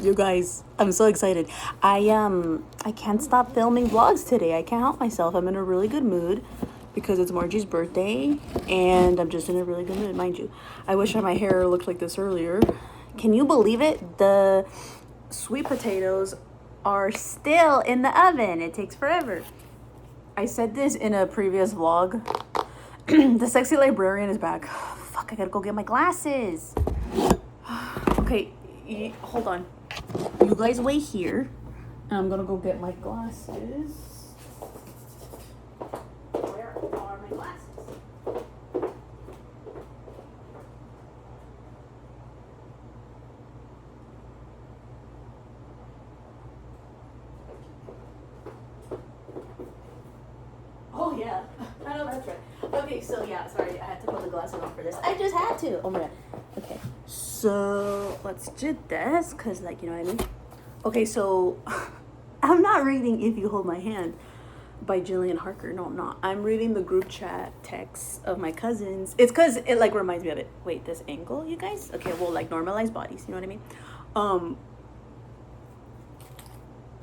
You guys, I'm so excited. I can't stop filming vlogs today. I can't help myself. I'm in a really good mood because it's Margie's birthday and I'm just in a really good mood, mind you. I wish my hair looked like this earlier. Can you believe it? The sweet potatoes are still in the oven. It takes forever. I said this in a previous vlog. The sexy librarian is back. Fuck, I gotta go get my glasses. Okay, hold on. You guys wait here. And I'm gonna go get my glasses. Where are my glasses? Oh yeah, I know that's right. Okay, so yeah, sorry, I had to put the glasses on for this. I just had to. Oh my god. Okay, so let's do this, cause like, you know what I mean. Okay, so I'm not reading "If You Hold My Hand" by Jillian Harker. No, I'm not. I'm reading the group chat texts of my cousins. It's cause it like reminds me of it. Wait, this angle, you guys? Okay, well, like normalize bodies. You know what I mean?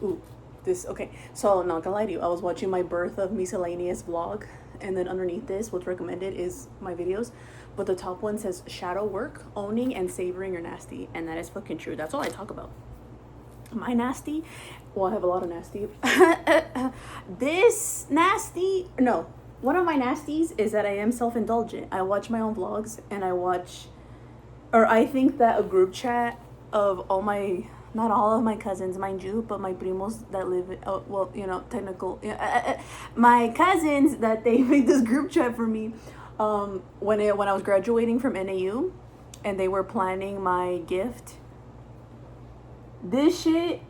Ooh, this, okay. So, not gonna lie to you, I was watching my Birth of Miscellaneous vlog, and then underneath this, what's recommended is my videos. But the top one says shadow work, owning and savoring your nasty. And that is fucking true. That's all I talk about. My nasty, well, I have a lot of nasty. This nasty, no. One of my nasties is that I am self-indulgent. I watch my own vlogs and I think that a group chat of all my, not all of my cousins, mind you, but my primos that live, well, you know, technical, my cousins that they made this group chat for me when I was graduating from NAU and they were planning my gift. This shit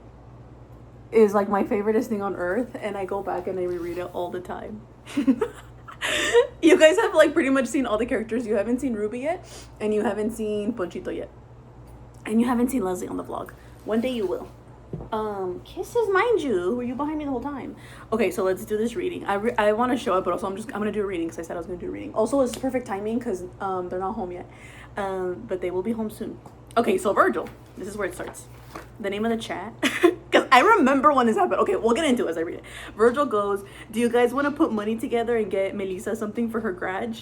is like my favoriteest thing on earth, and I go back and I reread it all the time. You guys have like pretty much seen all the characters. You haven't seen Ruby yet, and you haven't seen Ponchito yet, and you haven't seen Leslie on the vlog. One day you will. Kisses, mind you. Were you behind me the whole time? Okay, so let's do this reading. I want to show it, but also I'm gonna do a reading because I said I was gonna do a reading. Also, it's perfect timing because they're not home yet, but they will be home soon. Okay, so Virgil, this is where it starts. The name of the chat, because I remember when this happened. Okay, we'll get into it as I read it. Virgil goes, do you guys want to put money together and get Melissa something for her grad?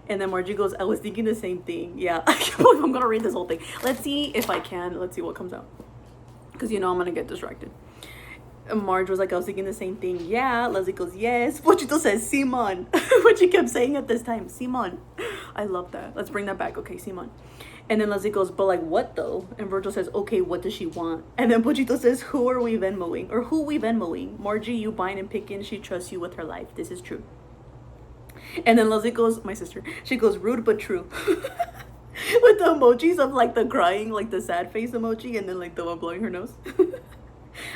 And then Margie goes, I was thinking the same thing. Yeah, I'm gonna read this whole thing. Let's see if I can. Let's see what comes out, because you know I'm gonna get distracted. And Marge was like, I was thinking the same thing. Yeah. Leslie goes, yes. Pochito says, Simon. What she kept saying at this time, Simon. I love that. Let's bring that back. Okay, Simon. And then Leslie goes, but like what though? And Virgil says, okay, what does she want? And then Pochito says, who are we Venmoing? Or who we Venmoing? Margie, you buying and picking. She trusts you with her life. This is true. And then Leslie goes, my sister, she goes, rude but true. With the emojis of like the crying, like the sad face emoji, and then like the one blowing her nose.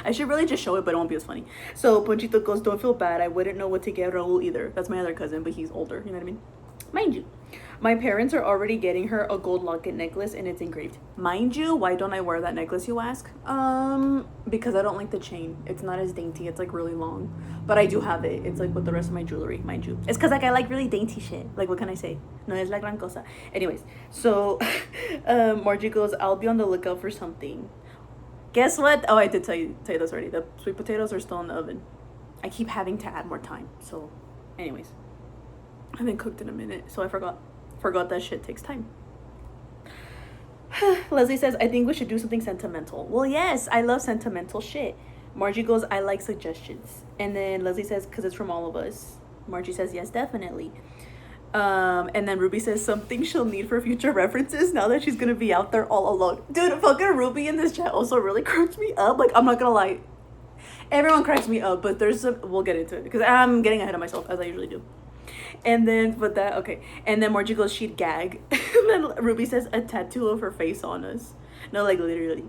I should really just show it, but it won't be as funny. So Ponchito goes, don't feel bad. I wouldn't know what to get Raul either. That's my other cousin, but he's older. You know what I mean? Mind you, my parents are already getting her a gold locket necklace and it's engraved. Mind you, why don't I wear that necklace, you ask? Because I don't like the chain. It's not as dainty. It's like really long. But I do have it. It's like with the rest of my jewelry, mind you. It's because like I like really dainty shit. Like what can I say? No es la gran cosa. Anyways, so Margie goes, I'll be on the lookout for something. Guess what? Oh, I did tell you this already. The sweet potatoes are still in the oven. I keep having to add more time. So, anyways, I haven't cooked in a minute, so I forgot that shit takes time. Leslie says, I think we should do something sentimental. Well, yes, I love sentimental shit. Margie goes, I like suggestions. And then Leslie says, because it's from all of us. Margie says, yes, definitely. And then Ruby says something she'll need for future references now that she's gonna be out there all alone. Dude, fucking Ruby in this chat also really cracks me up. Like, I'm not gonna lie. Everyone cracks me up, but we'll get into it because I'm getting ahead of myself as I usually do. And then, okay. And then Margie goes, she'd gag. And then Ruby says, a tattoo of her face on us. No, like literally.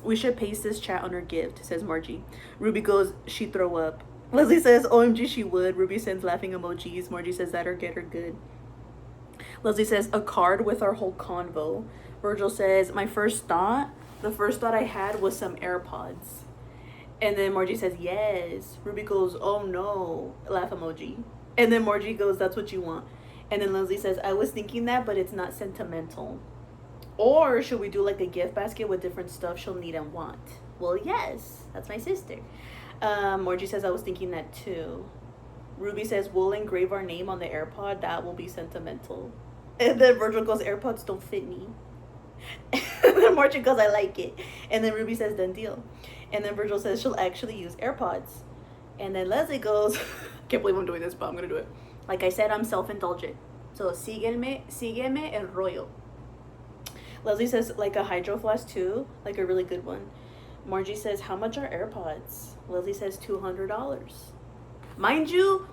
We should paste this chat on her gift, says Margie. Ruby goes, she'd throw up. Leslie says, OMG, she would. Ruby sends laughing emojis. Margie says, that or get her good. Leslie says, a card with our whole convo. Virgil says, the first thought I had was some AirPods. And then Margie says, yes. Ruby goes, oh no, laugh emoji. And then Margie goes, that's what you want. And then Leslie says, I was thinking that, but it's not sentimental. Or should we do like a gift basket with different stuff she'll need and want? Well, yes, that's my sister. Margie says I was thinking that too. Ruby says we'll engrave our name on the AirPod. That will be sentimental. And then Virgil goes, AirPods don't fit me. And then Margie goes, I like it. And then Ruby says, done deal. And then Virgil says she'll actually use AirPods. And then Leslie goes, can't believe I'm doing this, but I'm gonna do it. Like I said, I'm self-indulgent. So sígueme el rollo. Leslie says like a Hydro Flask too, like a really good one. Margie says, how much are AirPods? Leslie says $200. Mind you,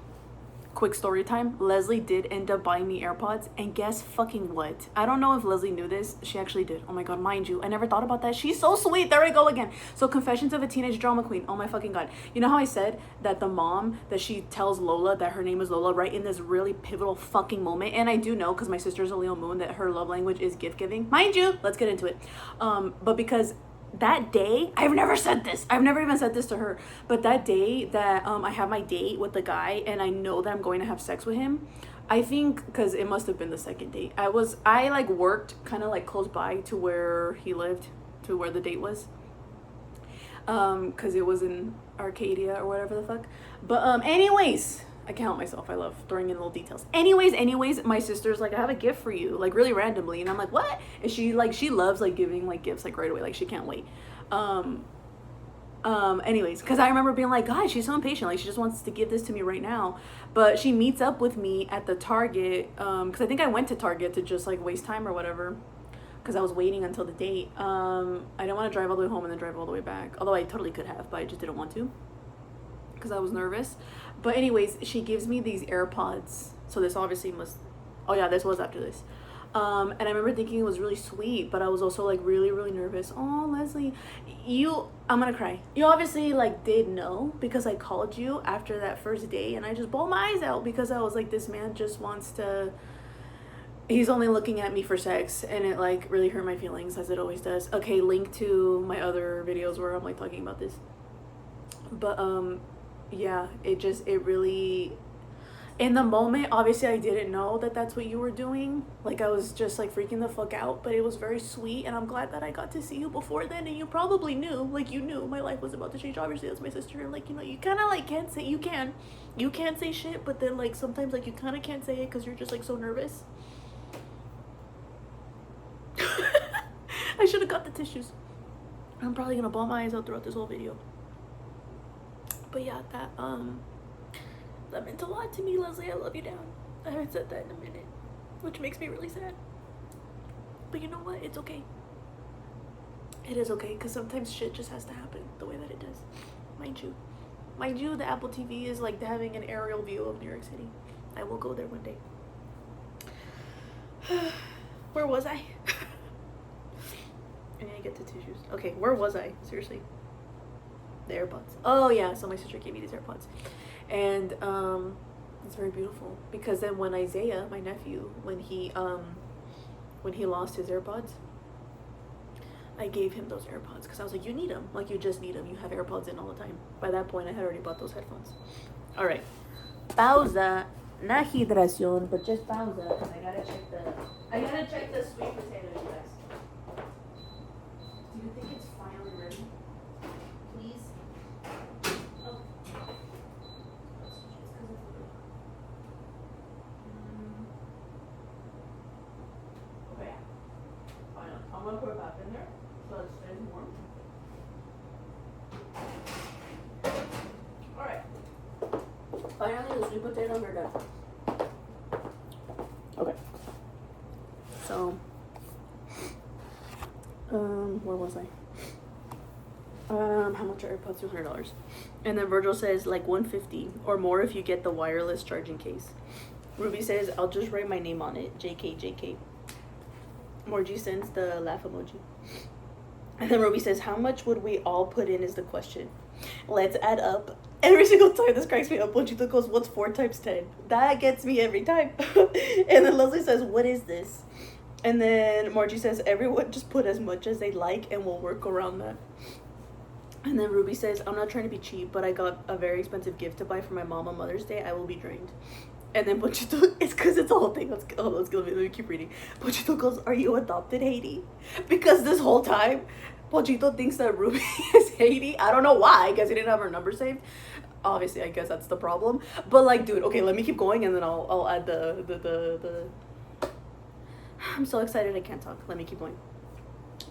quick story time, Leslie did end up buying me AirPods, and guess fucking what? I don't know if Leslie knew this. She actually did. Oh my god, mind you, I never thought about that. She's so sweet. There we go again. So Confessions of a Teenage Drama Queen. Oh my fucking god. You know how I said that the mom, that she tells Lola that her name is Lola right in this really pivotal fucking moment? And I do know, because my sister's a Leo Moon, that her love language is gift giving. Mind you, let's get into it. But because that day, I've never said this, I've never even said this to her, but that day that I have my date with the guy and I know that I'm going to have sex with him, I think, because it must have been the second date, I like worked kind of like close by to where he lived, to where the date was, because it was in Arcadia or whatever the fuck. But anyways, I can't help myself. I love throwing in little details. Anyways, my sister's like, I have a gift for you, like really randomly. And I'm like, what? And she loves like giving like gifts like right away. Like she can't wait. Anyways, because I remember being like, God, she's so impatient. Like she just wants to give this to me right now. But she meets up with me at the Target. Because I think I went to Target to just like waste time or whatever. Because I was waiting until the date. I didn't want to drive all the way home and then drive all the way back. Although I totally could have, but I just didn't want to. Because I was nervous. But anyways, she gives me these AirPods. So this obviously must, oh yeah, this was after this. And I remember thinking it was really sweet, but I was also like really, really nervous. Oh, Leslie, I'm gonna cry. You obviously like did know, because I called you after that first day and I just bawled my eyes out, because I was like, this man just wants to, he's only looking at me for sex, and it like really hurt my feelings, as it always does. Okay, link to my other videos where I'm like talking about this. But yeah, it really, in the moment, obviously I didn't know that that's what you were doing. Like I was just like freaking the fuck out, but it was very sweet, and I'm glad that I got to see you before then, and you probably knew, like you knew my life was about to change. Obviously that's my sister, and like, you know, you kind of like can't say, you can't say shit, but then like sometimes like you kind of can't say it because you're just like so nervous. I should have got the tissues. I'm probably gonna bawl my eyes out throughout this whole video. But yeah, that meant a lot to me, Leslie. I love you down. I haven't said that in a minute, which makes me really sad. But you know what? It's okay. It is okay, because sometimes shit just has to happen the way that it does. Mind you, the Apple TV is like having an aerial view of New York City. I will go there one day. Where was I? I need to get the tissues. Okay, where was I? Seriously. The AirPods. Oh yeah, so my sister gave me these AirPods, and it's very beautiful, because then when Isaiah, my nephew, when he lost his AirPods, I gave him those AirPods, because I was like, you need them, like you just need them, you have AirPods in all the time. By that point I had already bought those headphones. All right, pausa, not hidración, but just pausa, because I gotta check the sweet potato, you guys. Do you think it's finally ready? Please. Oh. Okay. Fine. I'm gonna put it back in there so it stays warm. Alright. Finally, the sweet potatoes are done. Okay. So, where was I? How much are AirPods? $200. And then Virgil says like $150 or more if you get the wireless charging case. Ruby says, I'll just write my name on it. JK, JK. Margie sends the laugh emoji. And then Ruby says, how much would we all put in is the question. Let's add up. Every single time this cracks me up. Ponchito goes, what's 4 times 10? That gets me every time. And then Leslie says, what is this? And then Margie says, everyone just put as much as they like and we'll work around that. And then Ruby says, I'm not trying to be cheap, but I got a very expensive gift to buy for my mom on Mother's Day. I will be drained. And then Ponchito, it's because it's a whole thing. Let me keep reading. Ponchito goes, "Are you adopted, Haiti?" Because this whole time, Ponchito thinks that Ruby is Haiti. I don't know why. I guess he didn't have her number saved. Obviously, I guess that's the problem. But like, dude, okay, let me keep going, and then I'll add the. I'm so excited I can't talk. Let me keep going.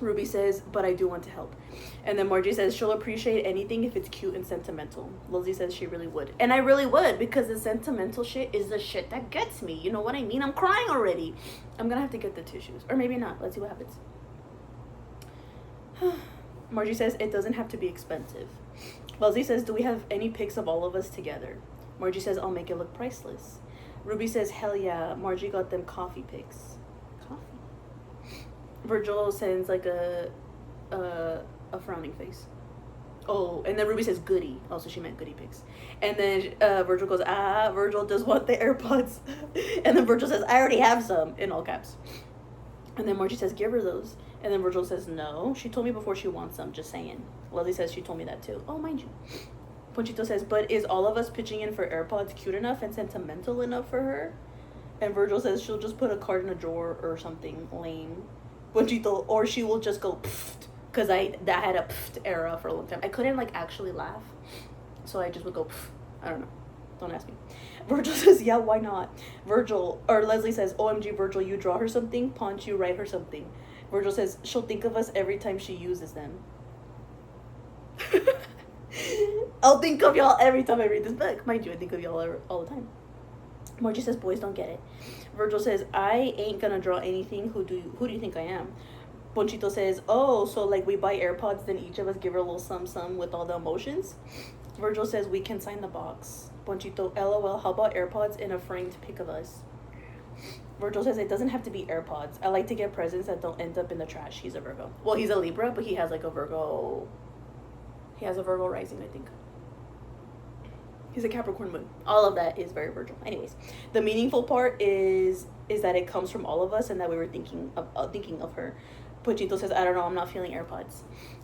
Ruby says, "But I do want to help." And then Margie says she'll appreciate anything if it's cute and sentimental. Lizzie says she really would. And I really would, because the sentimental shit is the shit that gets me. You know what I mean? I'm crying already. I'm gonna have to get the tissues. Or maybe not. Let's see what happens. Margie says it doesn't have to be expensive. Leslie says, "Do we have any pics of all of us together?" Margie says, "I'll make it look priceless." Ruby says, "Hell yeah." Margie got them coffee pics. Virgil sends like a frowning face. Oh, and then Ruby says goody. Also, she meant goody pics. And then Virgil goes, Virgil does want the AirPods. And then Virgil says, "I already have some," in all caps. And then Margie says, "Give her those." And then Virgil says, "No, she told me before she wants some, just saying." Leslie says she told me that too. Oh, mind you. Ponchito says, "But is all of us pitching in for AirPods cute enough and sentimental enough for her?" And Virgil says she'll just put a card in a drawer or something lame. Ponchito, or she will just go pfft, because that had a pfft era for a long time. I couldn't like actually laugh, so I just would go pfft. I don't know. Don't ask me. Virgil says, "Yeah, why not?" Leslie says, "OMG, Virgil, you draw her something. Ponch, you write her something." Virgil says she'll think of us every time she uses them. I'll think of y'all every time I read this book. Mind you, I think of y'all all the time. Margie says, "Boys don't get it." Virgil says, "I ain't gonna draw anything. Who do you think I am?" Ponchito says, "Oh, so like we buy AirPods, then each of us give her a little sum with all the emotions?" Virgil says, "We can sign the box." Ponchito, "LOL, how about AirPods in a framed pic of us?" Virgil says, "It doesn't have to be AirPods. I like to get presents that don't end up in the trash." He's a Virgo. Well, he's a Libra, but he has like a Virgo. He has a Virgo rising, I think. He's a Capricorn moon. All of that is very Virgil. Anyways, the meaningful part is that it comes from all of us and that we were thinking of her. Ponchito says, "I don't know, I'm not feeling AirPods."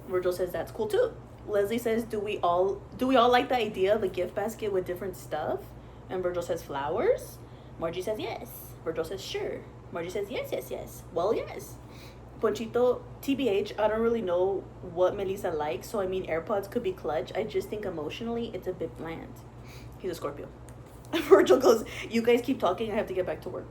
Virgil says, "That's cool too." Leslie says, do we all like the idea of a gift basket with different stuff?" And Virgil says, "Flowers?" Margie says, "Yes." Virgil says, "Sure." Margie says, yes. Well, yes. Ponchito, TBH, I don't really know what Melissa likes, so I mean AirPods could be clutch. I just think emotionally it's a bit bland. He's a Scorpio. Virgil goes, "You guys keep talking, I have to get back to work."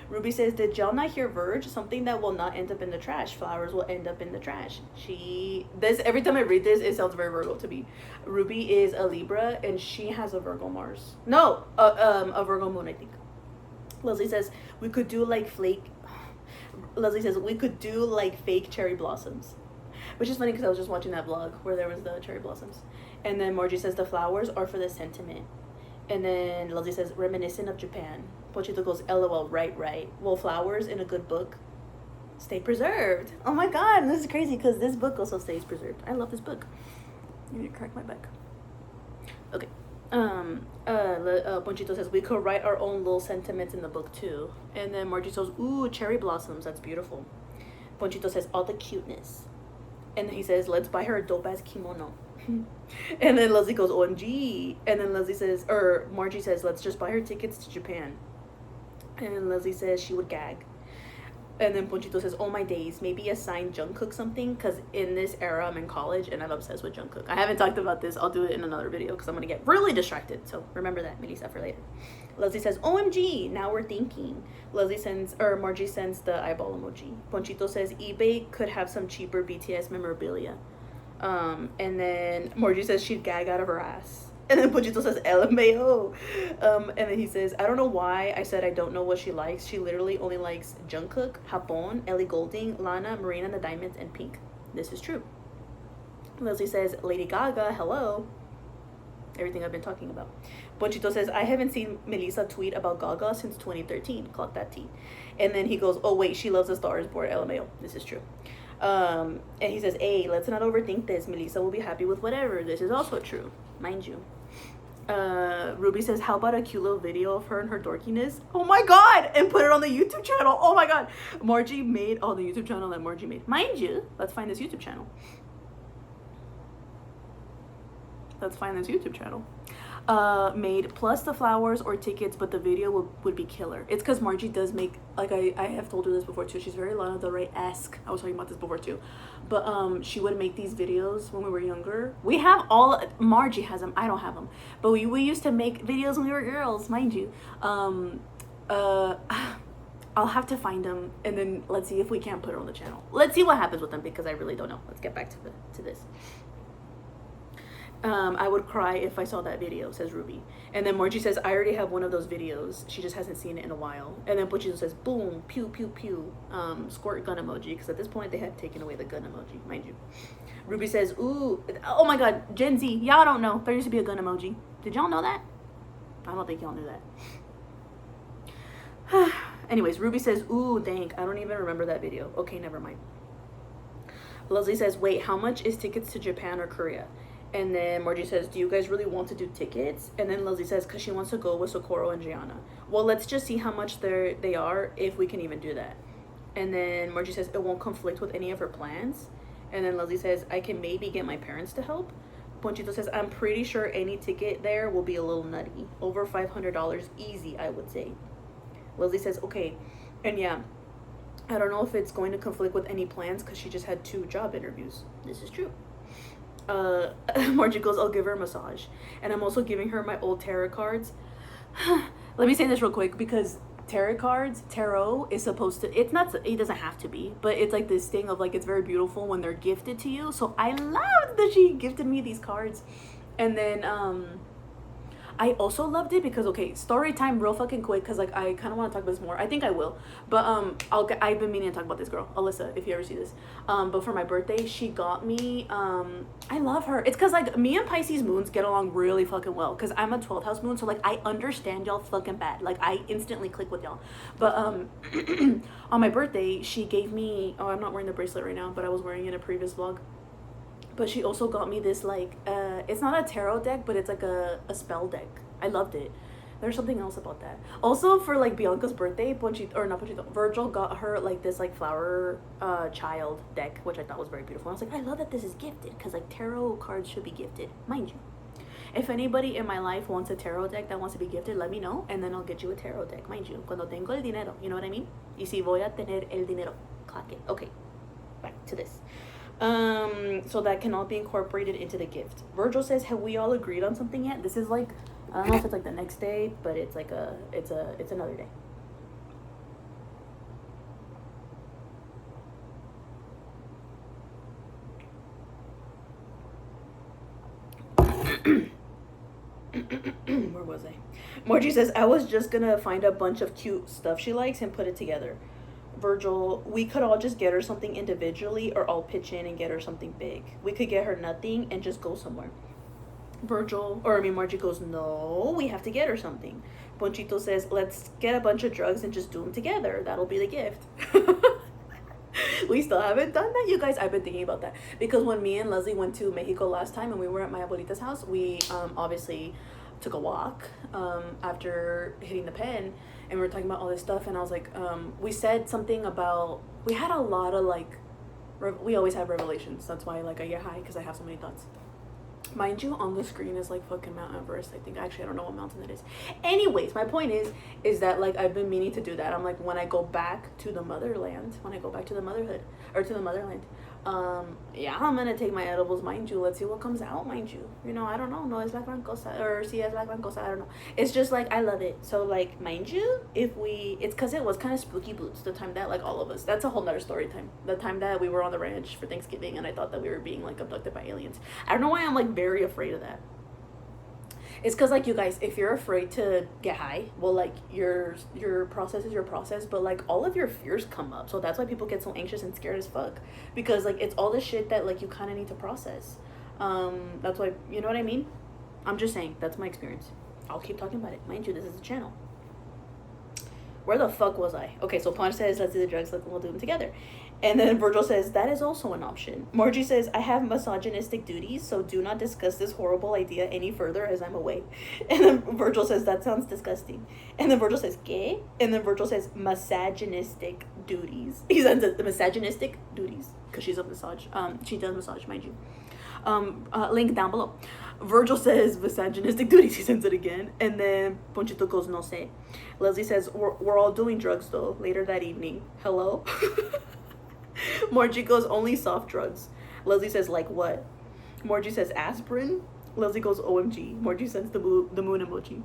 Ruby says, "Did y'all not hear Virg? Something that will not end up in the trash. Flowers will end up in the trash." Every time I read this, it sounds very Virgo to me. Ruby is a Libra, and she has a Virgo Mars. No, a Virgo moon, I think. Leslie says, we could do like fake cherry blossoms. Which is funny because I was just watching that vlog where there was the cherry blossoms. And then Margie says the flowers are for the sentiment. And then Leslie says, reminiscent of Japan. Ponchito goes, LOL, right. Well, flowers in a good book stay preserved. Oh my god, this is crazy because this book also stays preserved. I love this book. You need to crack my back. Okay. Ponchito says, we could write our own little sentiments in the book too. And then Margie says, ooh, cherry blossoms, that's beautiful. Ponchito says, all the cuteness. And then he says, let's buy her a dope ass kimono. And then Leslie goes, OMG. And then Margie says, let's just buy her tickets to Japan. And Leslie says she would gag. And then Ponchito says, oh my days, maybe a signed Jungkook something, because in this era I'm in college and I'm obsessed with Jungkook. I haven't talked about this. I'll do it in another video because I'm going to get really distracted. So remember that, mini stuff for later. Leslie says, OMG, now we're thinking. Margie sends the eyeball emoji. Ponchito says, eBay could have some cheaper BTS memorabilia. And then Margie says she'd gag out of her ass. And then Ponchito says, LMAO. And then he says, I don't know why I said I don't know what she likes. She literally only likes Jungkook, Hapon, Ellie Goulding, Lana, Marina and the Diamonds, and Pink. This is true. Leslie says, Lady Gaga, hello. Everything I've been talking about. Ponchito says, I haven't seen Melissa tweet about Gaga since 2013. Clock that T. And then he goes, oh wait, she loves A Star Is Born, LMAO. This is true. And he says, hey, let's not overthink this. Melissa will be happy with whatever. This is also true, mind you. Ruby says, how about a cute little video of her and her dorkiness? Oh my god! And put it on the YouTube channel. Oh my god. Margie made the YouTube channel that Margie made. Mind you, let's find this YouTube channel. made plus the flowers or tickets, but the video would be killer. It's because Margie does make, like, I have told her this before too, she's very Lana Del Rey-esque. I was talking about this before too, but she would make these videos when we were younger. We have all, Margie has them, I don't have them, but we used to make videos when we were girls, mind you. I'll have to find them, and then let's see if we can't put it on the channel. Let's see what happens with them, because I really don't know. Let's get back to this. I would cry if I saw that video, says Ruby. And then Margie says, I already have one of those videos. She just hasn't seen it in a while. And then Pochito says, boom, pew, pew, pew, squirt gun emoji. Because at this point, they had taken away the gun emoji, mind you. Ruby says, ooh, oh my God, Gen Z, y'all don't know. There used to be a gun emoji. Did y'all know that? I don't think y'all knew that. Anyways, Ruby says, ooh, dang, I don't even remember that video. Okay, never mind. Leslie says, wait, how much is tickets to Japan or Korea? And then Margie says, do you guys really want to do tickets? And then Leslie says, because she wants to go with Socorro and Gianna. Well, let's just see how much they are, if we can even do that. And then Margie says, it won't conflict with any of her plans. And then Leslie says, I can maybe get my parents to help. Ponchito says, I'm pretty sure any ticket there will be a little nutty. Over $500 easy, I would say. Leslie says, okay. And yeah, I don't know if it's going to conflict with any plans because she just had 2 job interviews. This is true. Margie goes, I'll give her a massage. And I'm also giving her my old tarot cards. Let me say this real quick, because tarot is supposed to, it doesn't have to be, but it's like this thing of like, it's very beautiful when they're gifted to you. So I loved that she gifted me these cards. And then I also loved it because, okay, story time real fucking quick, because like I kind of want to talk about this more. I think I will, but I've been meaning to talk about this girl, Alyssa, if you ever see this. But for my birthday, she got me, I love her. It's because like me and Pisces moons get along really fucking well, because I'm a 12th house moon, so like I understand y'all fucking bad. Like I instantly click with y'all. But on my birthday, she gave me, oh, I'm not wearing the bracelet right now, but I was wearing it in a previous vlog. But she also got me this, like, it's not a tarot deck, but it's like a spell deck. I loved it. There's something else about that. Also, for, like, Bianca's birthday, Virgil got her, like, this, like, flower child deck, which I thought was very beautiful. I was like, I love that this is gifted, because, like, tarot cards should be gifted, mind you. If anybody in my life wants a tarot deck that wants to be gifted, let me know, and then I'll get you a tarot deck, mind you. Cuando tengo el dinero, you know what I mean? Y si voy a tener el dinero. Claque. Okay, back to this. So that can all be incorporated into the gift. Virgil says, have we all agreed on something yet? This is like, I don't know if it's like the next day, but it's like it's another day. Where was I? Margie says, I was just gonna find a bunch of cute stuff she likes and put it together. Virgil, we could all just get her something individually, or all pitch in and get her something big. We could get her nothing and just go somewhere. Margie goes, no, we have to get her something. Ponchito says, let's get a bunch of drugs and just do them together. That'll be the gift. We still haven't done that, you guys. I've been thinking about that, because when me and Leslie went to Mexico last time and we were at my abuelita's house, we obviously took a walk after hitting the pen, and we were talking about all this stuff, and I was like, we said something about, we had a lot of like, we always have revelations. That's why like I get high, because I have so many thoughts. Mind you, on the screen is like fucking Mount Everest, I think. Actually, I don't know what mountain it is. Anyways, my point is that like I've been meaning to do that. I'm like, when I go back to the motherland, when I go back to the motherhood, or to the motherland, yeah, I'm gonna take my edibles, mind you. Let's see what comes out, mind you. You know, I don't know. No es la gran cosa, or si es la gran cosa, I don't know. It's just like, I love it. So like, mind you, it's because it was kind of spooky boots the time that like all of us, that's a whole nother story time. The time that we were on the ranch for Thanksgiving and I thought that we were being like abducted by aliens. I don't know why I'm like very afraid of that. It's because like, you guys, if you're afraid to get high, well, like your process is your process, but like all of your fears come up. So that's why people get so anxious and scared as fuck, because like it's all the shit that like you kind of need to process. That's why, you know what I mean? I'm just saying, that's my experience. I'll keep talking about it, mind you. This is a channel. Where the fuck was I? Okay, so Ponch says, let's do the drugs, we'll do them together. And then Virgil says, that is also an option. Margie says, I have misogynistic duties, so do not discuss this horrible idea any further as I'm away. And then Virgil says, that sounds disgusting. And then Virgil says, ¿qué? And then Virgil says, misogynistic duties. He says the misogynistic duties, because she's a massage. She does massage, mind you. Link down below. Virgil says misogynistic duties. He sends it again. And then Ponchito goes, no sé. Leslie says, we're all doing drugs though. Later that evening. Hello? Margie goes, only soft drugs. Leslie says, like what? Margie says, aspirin. Leslie goes, OMG. Margie sends the moon emoji.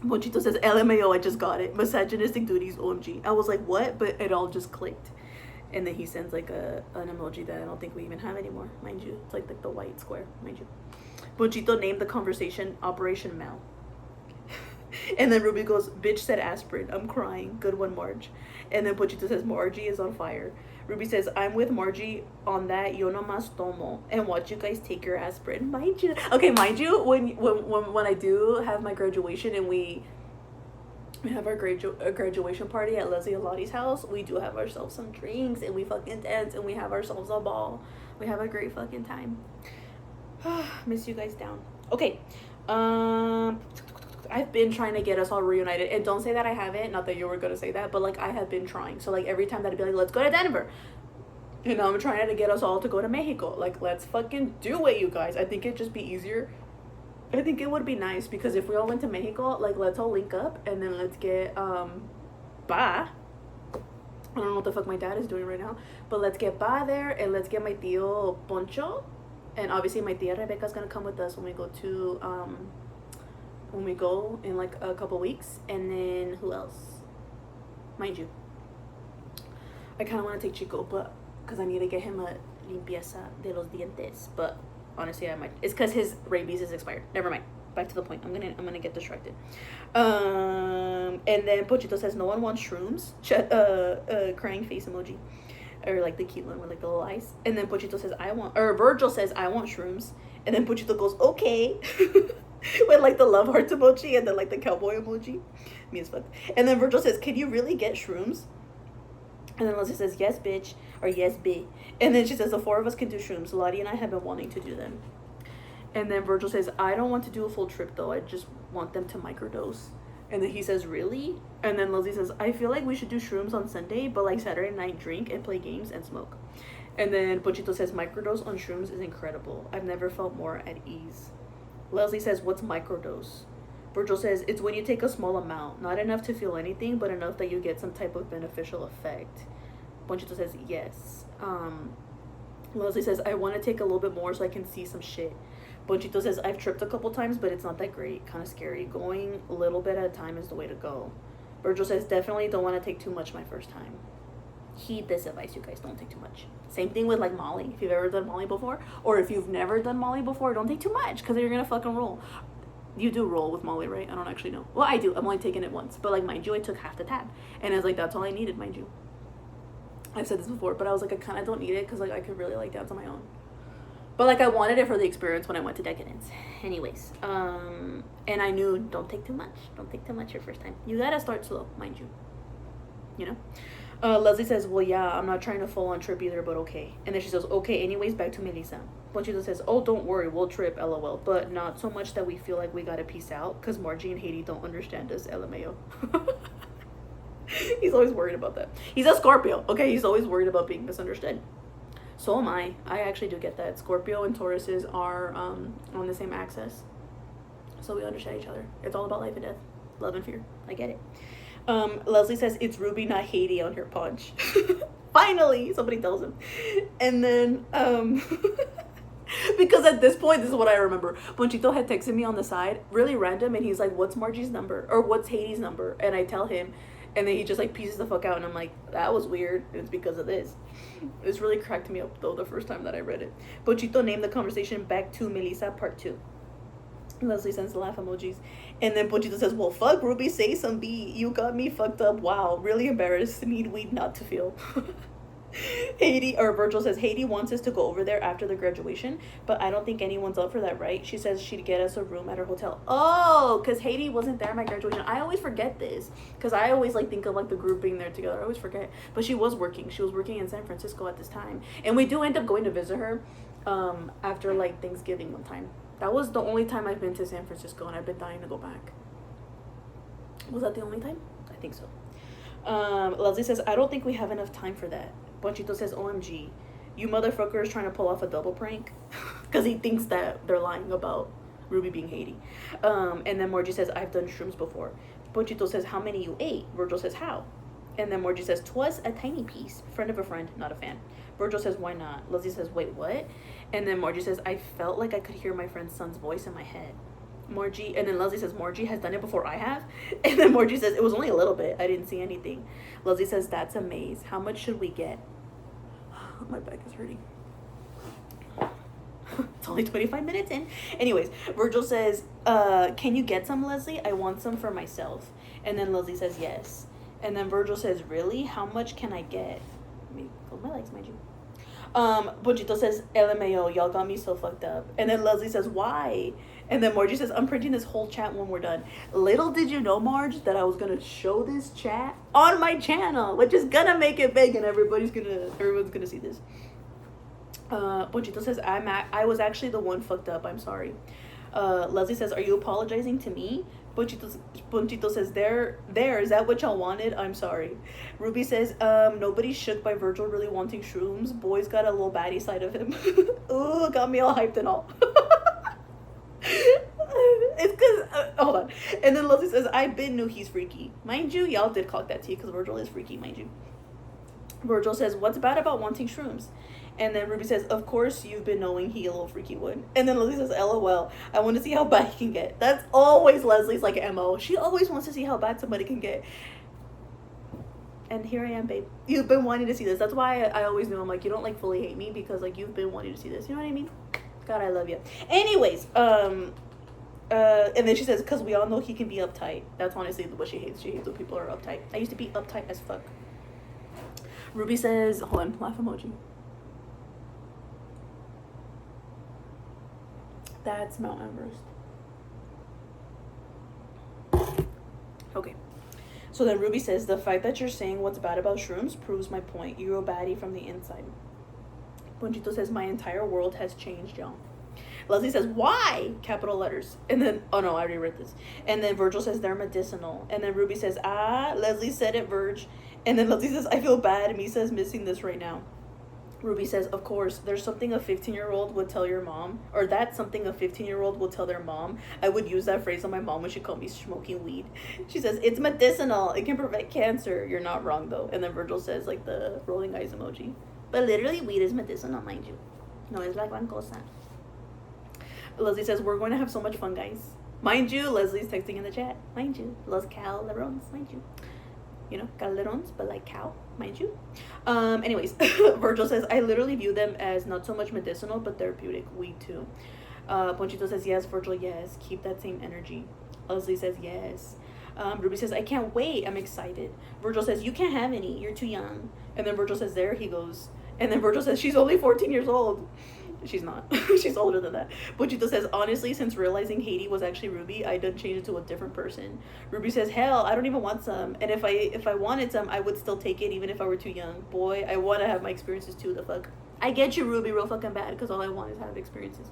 Ponchito says, LMAO, I just got it. Misogynistic duties, OMG. I was like, what? But it all just clicked. And then he sends like an emoji that I don't think we even have anymore, mind you. It's like the white square, mind you. Ponchito named the conversation Operation Mel. And then Ruby goes, bitch said aspirin. I'm crying. Good one, Marge. And then Ponchito says, Margie is on fire. Ruby says, I'm with Margie on that. Yo no mas tomo. And watch you guys take your aspirin. Mind you. Okay, mind you, when I do have my graduation and we have our graduation party at Leslie and Lottie's house, we do have ourselves some drinks and we fucking dance and we have ourselves a ball. We have a great fucking time. Miss you guys down. Okay. I've been trying to get us all reunited, and don't say that I haven't, not that you were gonna say that, but like I have been trying. So like every time that I'd be like, let's go to Denver, you know, I'm trying to get us all to go to Mexico. Like, let's fucking do it, you guys. I think it'd just be easier. I think it would be nice because if we all went to Mexico, like let's all link up and then let's get ba. I don't know what the fuck my dad is doing right now, but let's get ba there and let's get my tío Poncho, and obviously my tía Rebecca's gonna come with us when we go in like a couple weeks. And then who else? Mind you, I kind of want to take Chico, but because I need to get him a limpieza de los dientes. But honestly, I might. It's because his rabies is expired. Never mind. Back to the point. I'm gonna get distracted. And then Pochito says no one wants shrooms. Crying face emoji, or like the cute one with like the little eyes. And then Pochito says Virgil says I want shrooms. And then Pochito goes okay. With like the love heart emoji and then like the cowboy emoji. Me as fuck. And then Virgil says, can you really get shrooms? And then Leslie says, yes, bitch. Or yes, bitch. And then she says, the four of us can do shrooms. Lottie and I have been wanting to do them. And then Virgil says, I don't want to do a full trip though. I just want them to microdose. And then he says, really? And then Leslie says, I feel like we should do shrooms on Sunday, but like Saturday night drink and play games and smoke. And then Pochito says, microdose on shrooms is incredible. I've never felt more at ease. Leslie says, what's microdose? Virgil says, it's when you take a small amount, not enough to feel anything, but enough that you get some type of beneficial effect. Ponchito says, yes. Leslie says, I want to take a little bit more so I can see some shit. Ponchito says, I've tripped a couple times, but it's not that great. Kind of scary. Going a little bit at a time is the way to go. Virgil says, definitely don't want to take too much my first time. Heed this advice, you guys. Don't take too much. Same thing with like Molly. If you've ever done Molly before, or if you've never done Molly before, don't take too much because you're gonna fucking roll. You do roll with Molly, right? I don't actually know. Well, I do. I'm only taking it once, but like mind you, I took half the tab, and I was like, that's all I needed, mind you. I've said this before, but I was like, I kind of don't need it because like I could really like dance on my own. But like I wanted it for the experience when I went to Decadence. Anyways, and I knew don't take too much. Don't take too much your first time. You gotta start slow, mind you. You know. Leslie says, well, yeah, I'm not trying to full on trip either, but okay. And then she says, okay, anyways, back to Melissa. Ponchito says, oh, don't worry, we'll trip, lol. But not so much that we feel like we gotta peace out, because Margie and Haiti don't understand us, LMAO. He's always worried about that. He's a Scorpio, okay? He's always worried about being misunderstood. So am I. I actually do get that. Scorpio and Tauruses are on the same axis. So we understand each other. It's all about life and death. Love and fear. I get it. Leslie says, it's Ruby, not Haiti on her punch. Finally, somebody tells him. And then, because at this point, this is what I remember. Ponchito had texted me on the side, really random, and he's like, what's Margie's number? Or what's Haiti's number? And I tell him, and then he just like pieces the fuck out, and I'm like, that was weird. It's because of this. This really cracked me up, though, the first time that I read it. Ponchito named the conversation Back to Melissa Part 2. Leslie sends the laugh emojis. And then Ponchito says, well, fuck, Ruby, say some B. You got me fucked up. Wow, really embarrassed. Need weed not to feel. Virgil says, Haiti wants us to go over there after the graduation, but I don't think anyone's up for that, right? She says she'd get us a room at her hotel. Oh, because Haiti wasn't there at my graduation. I always forget this, because I always like think of like the group being there together. I always forget. But she was working. She was working in San Francisco at this time. And we do end up going to visit her after like Thanksgiving one time. That was the only time I've been to San Francisco, and I've been dying to go back. Was that the only time? I think so. Leslie says, I don't think we have enough time for that. Ponchito says, OMG. You motherfuckers trying to pull off a double prank? because he thinks that they're lying about Ruby being Haiti. And then Margie says, I've done shrooms before. Ponchito says, how many you ate? Virgil says, how? And then Margie says, 'twas a tiny piece. Friend of a friend, not a fan. Virgil says, why not? Leslie says, wait, what? And then Margie says, I felt like I could hear my friend's son's voice in my head. Margie, and then Leslie says, Margie has done it before I have. And then Margie says, it was only a little bit. I didn't see anything. Leslie says, that's a maze. How much should we get? My back is hurting. It's only 25 minutes in. Anyways, Virgil says, can you get some, Leslie? I want some for myself. And then Leslie says, yes. And then Virgil says, really? How much can I get? Let me close my legs, mind you. Ponchito says, LMAO, y'all got me so fucked up. And then Leslie says, why? And then Margie says, I'm printing this whole chat when we're done. Little did you know, Marge, that I was gonna show this chat on my channel, which is gonna make it big and everyone's gonna see this. Ponchito says, I was actually the one fucked up. I'm sorry. Leslie says, are you apologizing to me? Ponchito says, there, is that what y'all wanted? I'm sorry. Ruby says, nobody's shook by Virgil really wanting shrooms. Boy's got a little baddie side of him. Ooh, got me all hyped and all. It's because, hold on. And then Leslie says, I knew he's freaky. Mind you, y'all did cock that tea because Virgil is freaky, mind you. Virgil says, what's bad about wanting shrooms? And then Ruby says, of course you've been knowing he a little freaky one. And then Leslie says, LOL, I want to see how bad he can get. That's always Leslie's like MO. She always wants to see how bad somebody can get. And here I am, babe. You've been wanting to see this. That's why I always knew, I'm like, you don't like fully hate me because like you've been wanting to see this. You know what I mean? God, I love you. Anyways, and then she says, because we all know he can be uptight. That's honestly what she hates. She hates when people are uptight. I used to be uptight as fuck. Ruby says, hold on, laugh emoji. That's Mount Everest. Okay. So then Ruby says, the fact that you're saying what's bad about shrooms proves my point. You're a baddie from the inside. Ponchito says, my entire world has changed, y'all. Leslie says, why? Capital letters. And then, oh no, I already read this. And then Virgil says, they're medicinal. And then Ruby says, Leslie said it, Virg. And then Leslie says, I feel bad. Misa's missing this right now. Ruby says, of course, there's something a 15-year-old would tell your mom, or that's something a 15-year-old will tell their mom. I would use that phrase on my mom when she called me smoking weed. She says, it's medicinal. It can prevent cancer. You're not wrong, though. And then Virgil says, like, the rolling eyes emoji. But literally, weed is medicinal, mind you. No, it's like one cosa. Leslie says, we're going to have so much fun, guys. Mind you, Leslie's texting in the chat. Mind you. Los Calderons, mind you. You know, Calderons, but like cow, mind you. Anyways, Virgil says, I literally view them as not so much medicinal, but therapeutic. Weed too. Ponchito says, yes, Virgil, yes. Keep that same energy. Leslie says, yes. Ruby says, I can't wait. I'm excited. Virgil says, you can't have any. You're too young. And then Virgil says, there he goes. And then Virgil says, she's only 14 years old. She's not. She's older than that. Ponchito says, honestly, since realizing Haiti was actually Ruby, I done changed it to a different person. Ruby says, hell, I don't even want some. And if I wanted some, I would still take it even if I were too young. Boy, I want to have my experiences too, the fuck. I get you, Ruby, real fucking bad, because all I want is have experiences.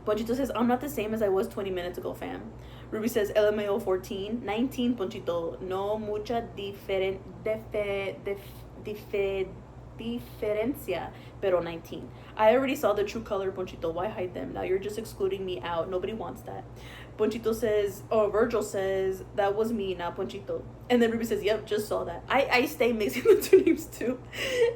Ponchito says, I'm not the same as I was 20 minutes ago, fam. Ruby says, LMAO 14. 19, Ponchito. No mucha diferencia, pero 19. I already saw the true color, Ponchito. Why hide them? Now you're just excluding me out. Nobody wants that. Ponchito says, Virgil says, that was me, not Ponchito. And then Ruby says, yep, just saw that. I stay mixing the two names too.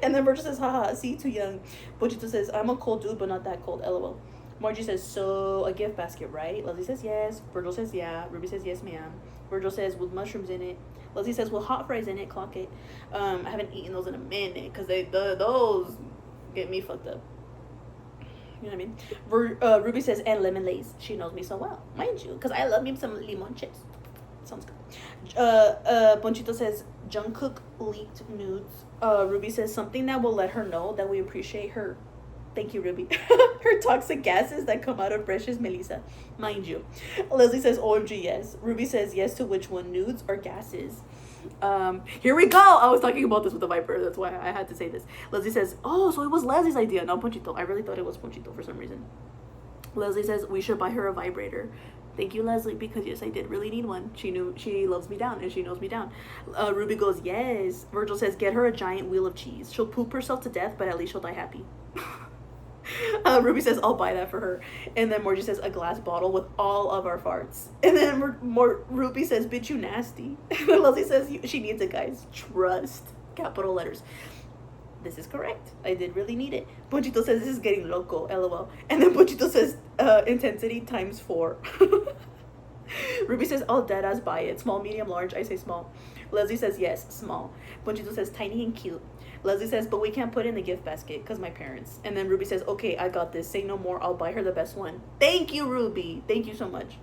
And then Virgil says, haha, see, too young. Ponchito says, I'm a cold dude, but not that cold, LOL. Margie says, so a gift basket, right? Leslie says, yes. Virgil says, yeah. Ruby says, yes, ma'am. Virgil says, with mushrooms in it. Leslie says, well, hot fries in it, clock it. I haven't eaten those in a minute because those get me fucked up. You know what I mean? Ruby says, and lemon lace. She knows me so well, mind you, because I love me some limon chips. Sounds good. Ponchito says, Jungkook leaked nudes. Ruby says, something that will let her know that we appreciate her. Thank you, Ruby. Her toxic gases that come out of Precious Melissa. Mind you. Leslie says, OMG, yes. Ruby says, yes to which one? Nudes or gases? Here we go. I was talking about this with the Viper. That's why I had to say this. Leslie says, oh, so it was Leslie's idea, not Ponchito. I really thought it was Ponchito for some reason. Leslie says, we should buy her a vibrator. Thank you, Leslie, because yes, I did really need one. She knew she loves me down and she knows me down. Ruby goes, yes. Virgil says, get her a giant wheel of cheese. She'll poop herself to death, but at least she'll die happy. Ruby says, I'll buy that for her. And then Morgie says, a glass bottle with all of our farts. And then Ruby says, bitch, you nasty. And then Leslie says, she needs it, guys. Trust. Capital letters. This is correct. I did really need it. Ponchito says, this is getting loco, lol. And then Ponchito says, intensity times 4. Ruby says, I'll deadass buy it. Small, medium, large. I say small. Leslie says, yes, small. Ponchito says, tiny and cute. Leslie says, but we can't put it in the gift basket because my parents. And then Ruby says, okay, I got this. Say no more. I'll buy her the best one. Thank you, Ruby. Thank you so much.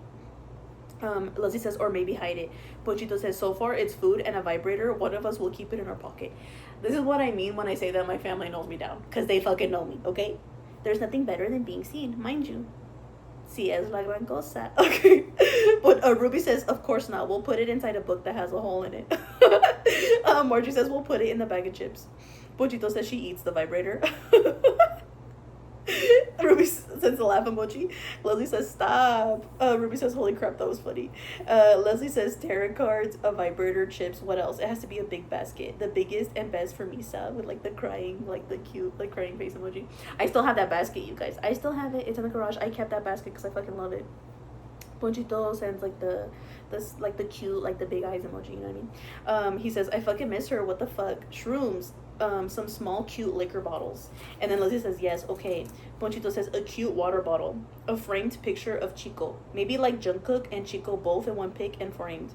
Leslie says, or maybe hide it. Ponchito says, so far it's food and a vibrator. One of us will keep it in our pocket. This is what I mean when I say that my family knows me down. Because they fucking know me, okay? There's nothing better than being seen, mind you. Si es la gran cosa. Okay. But Ruby says, of course not. We'll put it inside a book that has a hole in it. Margie says, we'll put it in the bag of chips. Ponchito says she eats the vibrator. Ruby sends a laugh emoji. Leslie says, stop. Ruby says, holy crap, that was funny. Leslie says, tarot cards, a vibrator, chips. What else? It has to be a big basket. The biggest and best for Misa with like the crying, like the cute, like crying face emoji. I still have that basket, you guys. I still have it. It's in the garage. I kept that basket because I fucking love it. Ponchito sends like the cute, like the big eyes emoji, you know what I mean? He says, I fucking miss her. What the fuck? Shrooms. Some small cute liquor bottles. And then Leslie says, yes, okay. Ponchito says, a cute water bottle. A framed picture of Chico. Maybe like Jungkook and Chico both in one pic and framed.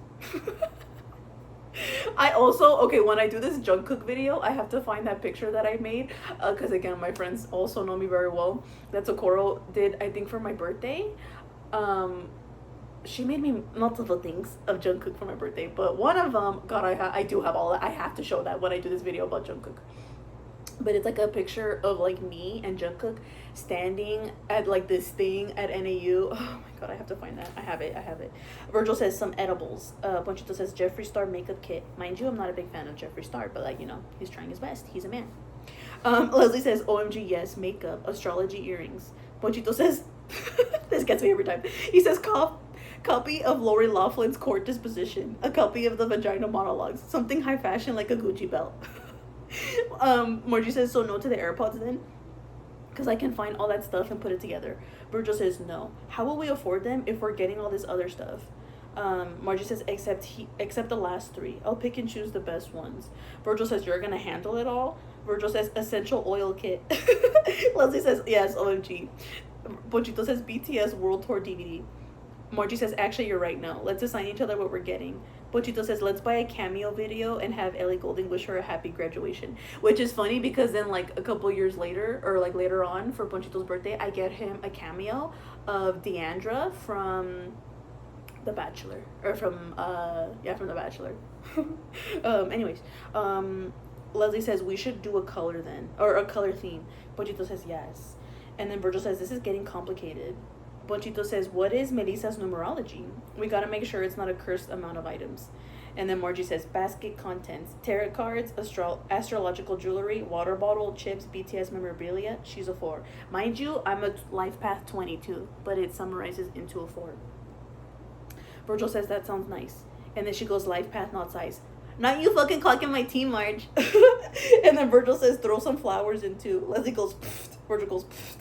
I also, okay, when I do this Jungkook video, I have to find that picture that I made. Because again, my friends also know me very well. That Socorro did, I think, for my birthday. She made me multiple things of Jungkook for my birthday, but one of them, God, I do have all that. I have to show that when I do this video about Jungkook. But it's like a picture of like me and Jungkook standing at like this thing at NAU. Oh my God, I have to find that. I have it. Virgil says some edibles. Ponchito says Jeffree Star makeup kit. Mind you, I'm not a big fan of Jeffree Star, but like, you know, he's trying his best. He's a man. Leslie says, OMG, yes, makeup, astrology earrings. Ponchito says, this gets me every time. He says, copy of Lori Laughlin's Court Disposition, a copy of the Vagina Monologues, something high fashion like a Gucci belt. Margie says, so no to the AirPods then? Because I can find all that stuff and put it together. Virgil says, no. How will we afford them if we're getting all this other stuff? Margie says, except the last 3. I'll pick and choose the best ones. Virgil says, you're gonna handle it all? Virgil says, essential oil kit. Leslie says, yes, OMG. Ponchito says, BTS World Tour DVD. Margie says, actually, you're right, no. Let's assign each other what we're getting. Ponchito says, let's buy a cameo video and have Ellie Goulding wish her a happy graduation. Which is funny because then, like, a couple years later, or, like, later on for Ponchito's birthday, I get him a cameo of Deandra from The Bachelor. Or from The Bachelor. Anyways, Leslie says, we should do a color then. Or a color theme. Ponchito says, yes. And then Virgil says, this is getting complicated. Ponchito says, what is Melissa's numerology? We gotta make sure it's not a cursed amount of items. And then Margie says, basket contents, tarot cards, astrological jewelry, water bottle, chips, BTS memorabilia. She's a 4. Mind you, I'm a life path 22, but it summarizes into a 4. Virgil says, that sounds nice. And then she goes, life path, not size. Not you fucking clocking my team, Marge. And then Virgil says, throw some flowers in too. Leslie goes, pfft. Virgil goes, pfft.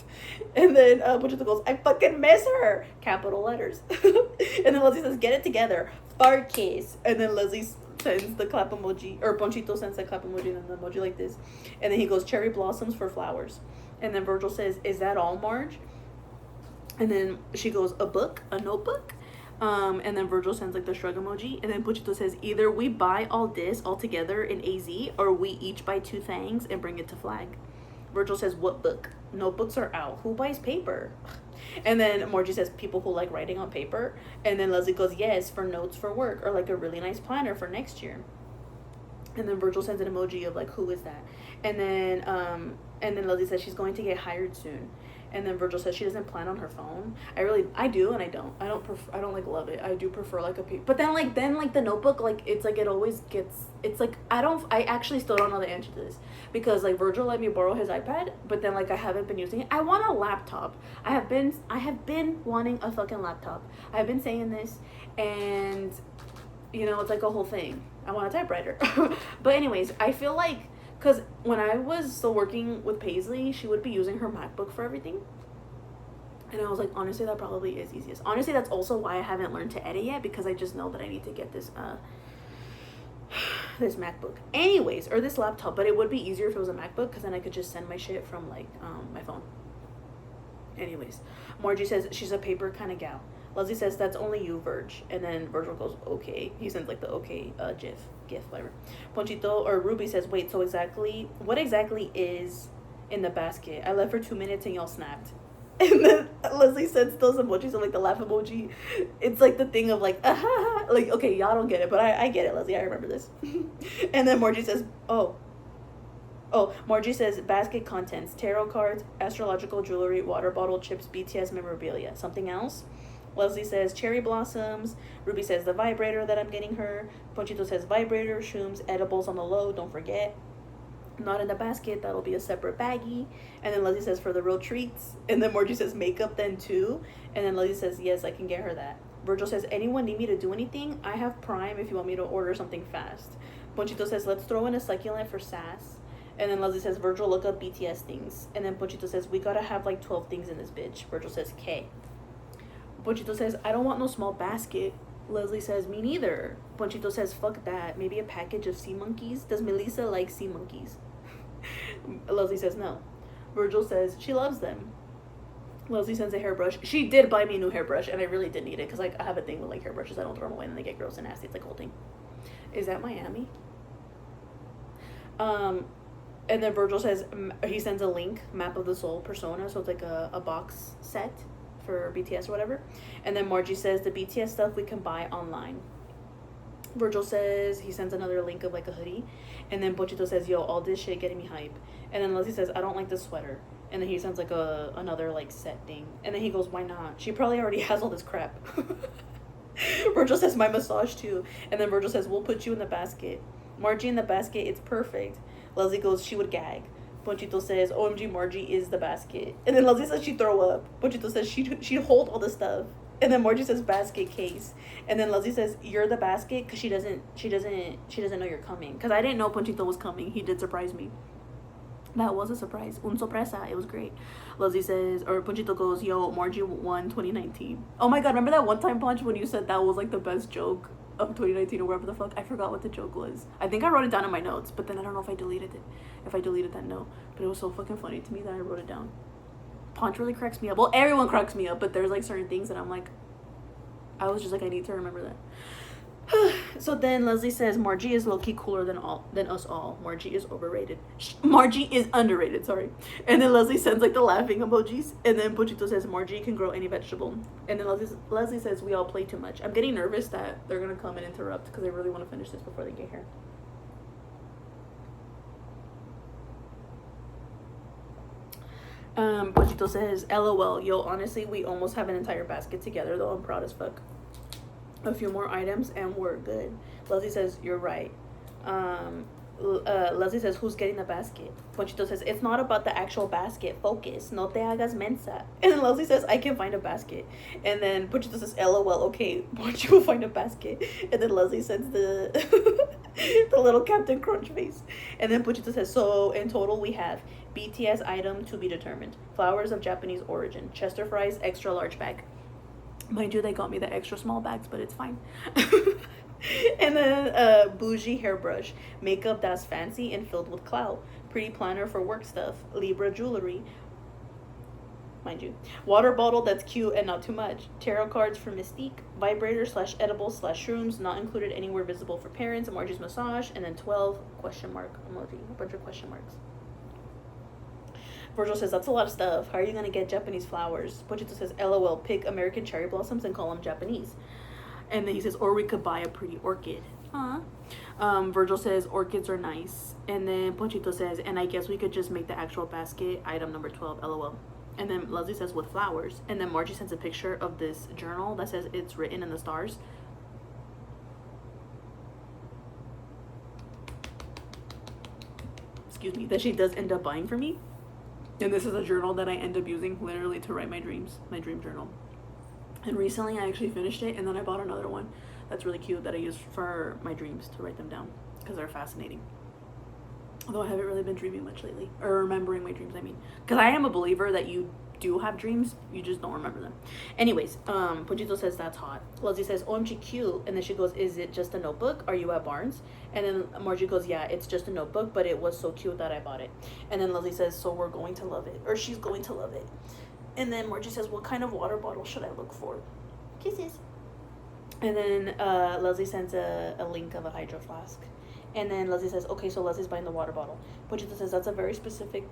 And then Ponchito goes, I fucking miss her. Capital letters. And then Leslie says, get it together. Fart kiss. And then Leslie sends the clap emoji. Or Ponchito sends the clap emoji and the emoji like this. And then he goes, cherry blossoms for flowers. And then Virgil says, is that all, Marge? And then she goes, a book? A notebook? And then Virgil sends like the shrug emoji. And then Ponchito says, either we buy all this all together in AZ, or we each buy 2 things and bring it to Flag. Virgil says, what book? Notebooks are out. Who buys paper? And then Margie says, people who like writing on paper. And then Leslie goes, yes, for notes for work, or like a really nice planner for next year. And then Virgil sends an emoji of like, who is that? And then Leslie says she's going to get hired soon. And then Virgil says she doesn't plan on her phone. I do and I don't. I don't like love it. I do prefer like a paper. But then like the notebook, like it's like it always gets, it's like I actually still don't know the answer to this. Because like Virgil let me borrow his iPad, but then like I haven't been using it. I want a laptop. I have been wanting a fucking laptop. I've been saying this, and you know, it's like a whole thing. I want a typewriter. But anyways, I feel like Because when I was still working with Paisley, she would be using her MacBook for everything. And I was like, honestly, that probably is easiest. Honestly, that's also why I haven't learned to edit yet, because I just know that I need to get this this MacBook. Anyways, or this laptop, but it would be easier if it was a MacBook, because then I could just send my shit from like my phone. Anyways, Margie says she's a paper kind of gal. Leslie says that's only you, Verge. And then Virgil goes, okay. He sends like the okay gif, whatever. Ponchito or Ruby says, wait, so what exactly is in the basket? I left for 2 minutes and y'all snapped. And then Leslie sends those emojis of like the laugh emoji. It's like the thing of like, like, okay, y'all don't get it, but I get it, Leslie. I remember this. And then Margie says, Margie says basket contents: tarot cards, astrological jewelry, water bottle, chips, BTS memorabilia. Something else? Leslie says cherry blossoms. Ruby says the vibrator that I'm getting her. Ponchito says vibrator, shrooms, edibles on the low, don't forget. Not in the basket, that'll be a separate baggie. And then Leslie says for the real treats. And then Margie says makeup then too. And then Leslie says yes, I can get her that. Virgil says, anyone need me to do anything? I have Prime if you want me to order something fast. Ponchito says let's throw in a succulent for sass. And then Leslie says, Virgil, look up BTS things. And then Ponchito says, we gotta have like 12 things in this bitch. Virgil says, K. Ponchito says, I don't want no small basket. Leslie says, me neither. Ponchito says, fuck that. Maybe a package of sea monkeys? Does Melissa like sea monkeys? Leslie says, no. Virgil says, she loves them. Leslie sends a hairbrush. She did buy me a new hairbrush, and I really did need it, because like I have a thing with like hairbrushes. I don't throw them away, and they get gross and nasty. It's like whole thing. Is that Miami? And then Virgil says, he sends a link, Map of the Soul Persona, so it's like a box set for BTS or whatever. And then Margie says, the BTS stuff we can buy online. Virgil says, he sends another link of like a hoodie. And then Ponchito says, yo, all this shit getting me hype. And then Leslie says, I don't like this sweater. And then he sends like another like set thing. And then he goes, why not? She probably already has all this crap. Virgil says, my massage too. And then Virgil says, we'll put you in the basket. Margie in the basket, it's perfect. Leslie goes, she would gag. Ponchito says, OMG, Margie is the basket. And then Leslie says she'd throw up. Ponchito says she'd hold all the stuff. And then Margie says basket case. And then Leslie says, you're the basket, because she doesn't know you're coming. Because I didn't know Ponchito was coming. He did surprise me. That was a surprise. Un sorpresa. It was great. Leslie says, or Ponchito goes, yo, Margie won 2019. Oh my god, remember that one time, Ponch, when you said that was like the best joke of 2019 or whatever the fuck? I forgot what the joke was. I think I wrote it down in my notes, but then I don't know if I deleted it. If I deleted that note. But it was so fucking funny to me that I wrote it down. Ponch really cracks me up. Well, everyone cracks me up, but there's like certain things that I'm like, I was just like, I need to remember that. So then Leslie says Margie is low-key cooler than us all. Margie is overrated. Margie is underrated, sorry. And then Leslie sends like the laughing emojis. And then Ponchito says Margie can grow any vegetable. And then Leslie says we all play too much. I'm getting nervous that they're gonna come and interrupt, because I really want to finish this before they get here. Ponchito says, LOL, yo, honestly, we almost have an entire basket together, though. I'm proud as fuck. A few more items and we're good. Leslie says, you're right. Leslie says, who's getting the basket? Ponchito says, it's not about the actual basket. Focus. No te hagas mensa. And then Leslie says, I can find a basket. And then Ponchito says, LOL, okay, Ponchito will find a basket. And then Leslie sends the the little Captain Crunch face. And then Ponchito says, so in total we have BTS item to be determined. Flowers of Japanese origin. Chester fries, extra large bag. Mind you, they got me the extra small bags, but it's fine. And then bougie hairbrush. Makeup that's fancy and filled with clout. Pretty planner for work stuff. Libra jewelry. Mind you. Water bottle that's cute and not too much. Tarot cards for Mystique. Vibrator / edibles / shrooms. Not included anywhere visible for parents. Margie's massage. And then 12 question mark emoji. A bunch of question marks. Virgil says, that's a lot of stuff. How are you going to get Japanese flowers? Ponchito says, LOL, pick American cherry blossoms and call them Japanese. And then he says, or we could buy a pretty orchid. Virgil says, orchids are nice. And then Ponchito says, and I guess we could just make the actual basket item number 12, LOL. And then Leslie says, with flowers. And then Margie sends a picture of this journal that says it's written in the stars. Excuse me, that she does end up buying for me. And this is a journal that I end up using literally to write my dreams, my dream journal. And recently I actually finished it, and then I bought another one that's really cute that I use for my dreams to write them down, because they're fascinating. Although I haven't really been dreaming much lately. Or remembering my dreams, I mean. Because I am a believer that you do have dreams, you just don't remember them. Anyways, Pochito says that's hot. Leslie says, OMG cute. And then she goes, is it just a notebook? Are you at Barnes? And then Margie goes, yeah, it's just a notebook, but it was so cute that I bought it. And then Leslie says, so we're going to love it. Or she's going to love it. And then Margie says, what kind of water bottle should I look for? Kisses. And then Leslie sends a link of a hydro flask. And then Leslie says, okay, so Leslie's buying the water bottle. Pochito says,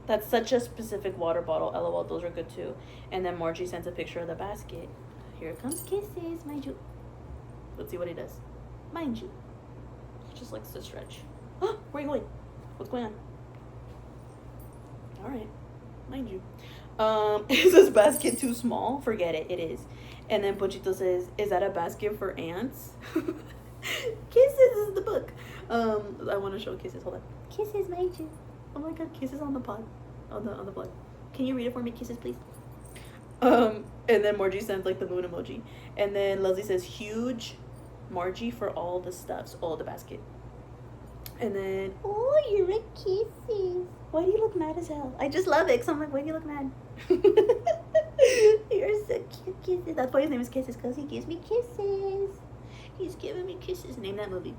that's such a specific water bottle. LOL, those are good too. And then Margie sends a picture of the basket. Here comes Kisses, mind you. Let's see what he does. Mind you. He just likes to stretch. Where are you going? What's going on? All right. Mind you. Is this basket too small? Forget it. It is. And then Pochito says, is that a basket for ants? Kisses is the book. I want to show Kisses. Hold on. Kisses, mind you. Oh my god, Kisses on the pod. On the blog. Can you read it for me, Kisses, please? And then Margie sends like the moon emoji. And then Leslie says, huge Margie for all the stuffs, all the basket. And then, oh, you're a Kisses. Why do you look mad as hell? I just love it, because I'm like, why do you look mad? You're so cute, Kisses. That's why his name is Kisses, because he gives me kisses. He's giving me kisses. Name that movie.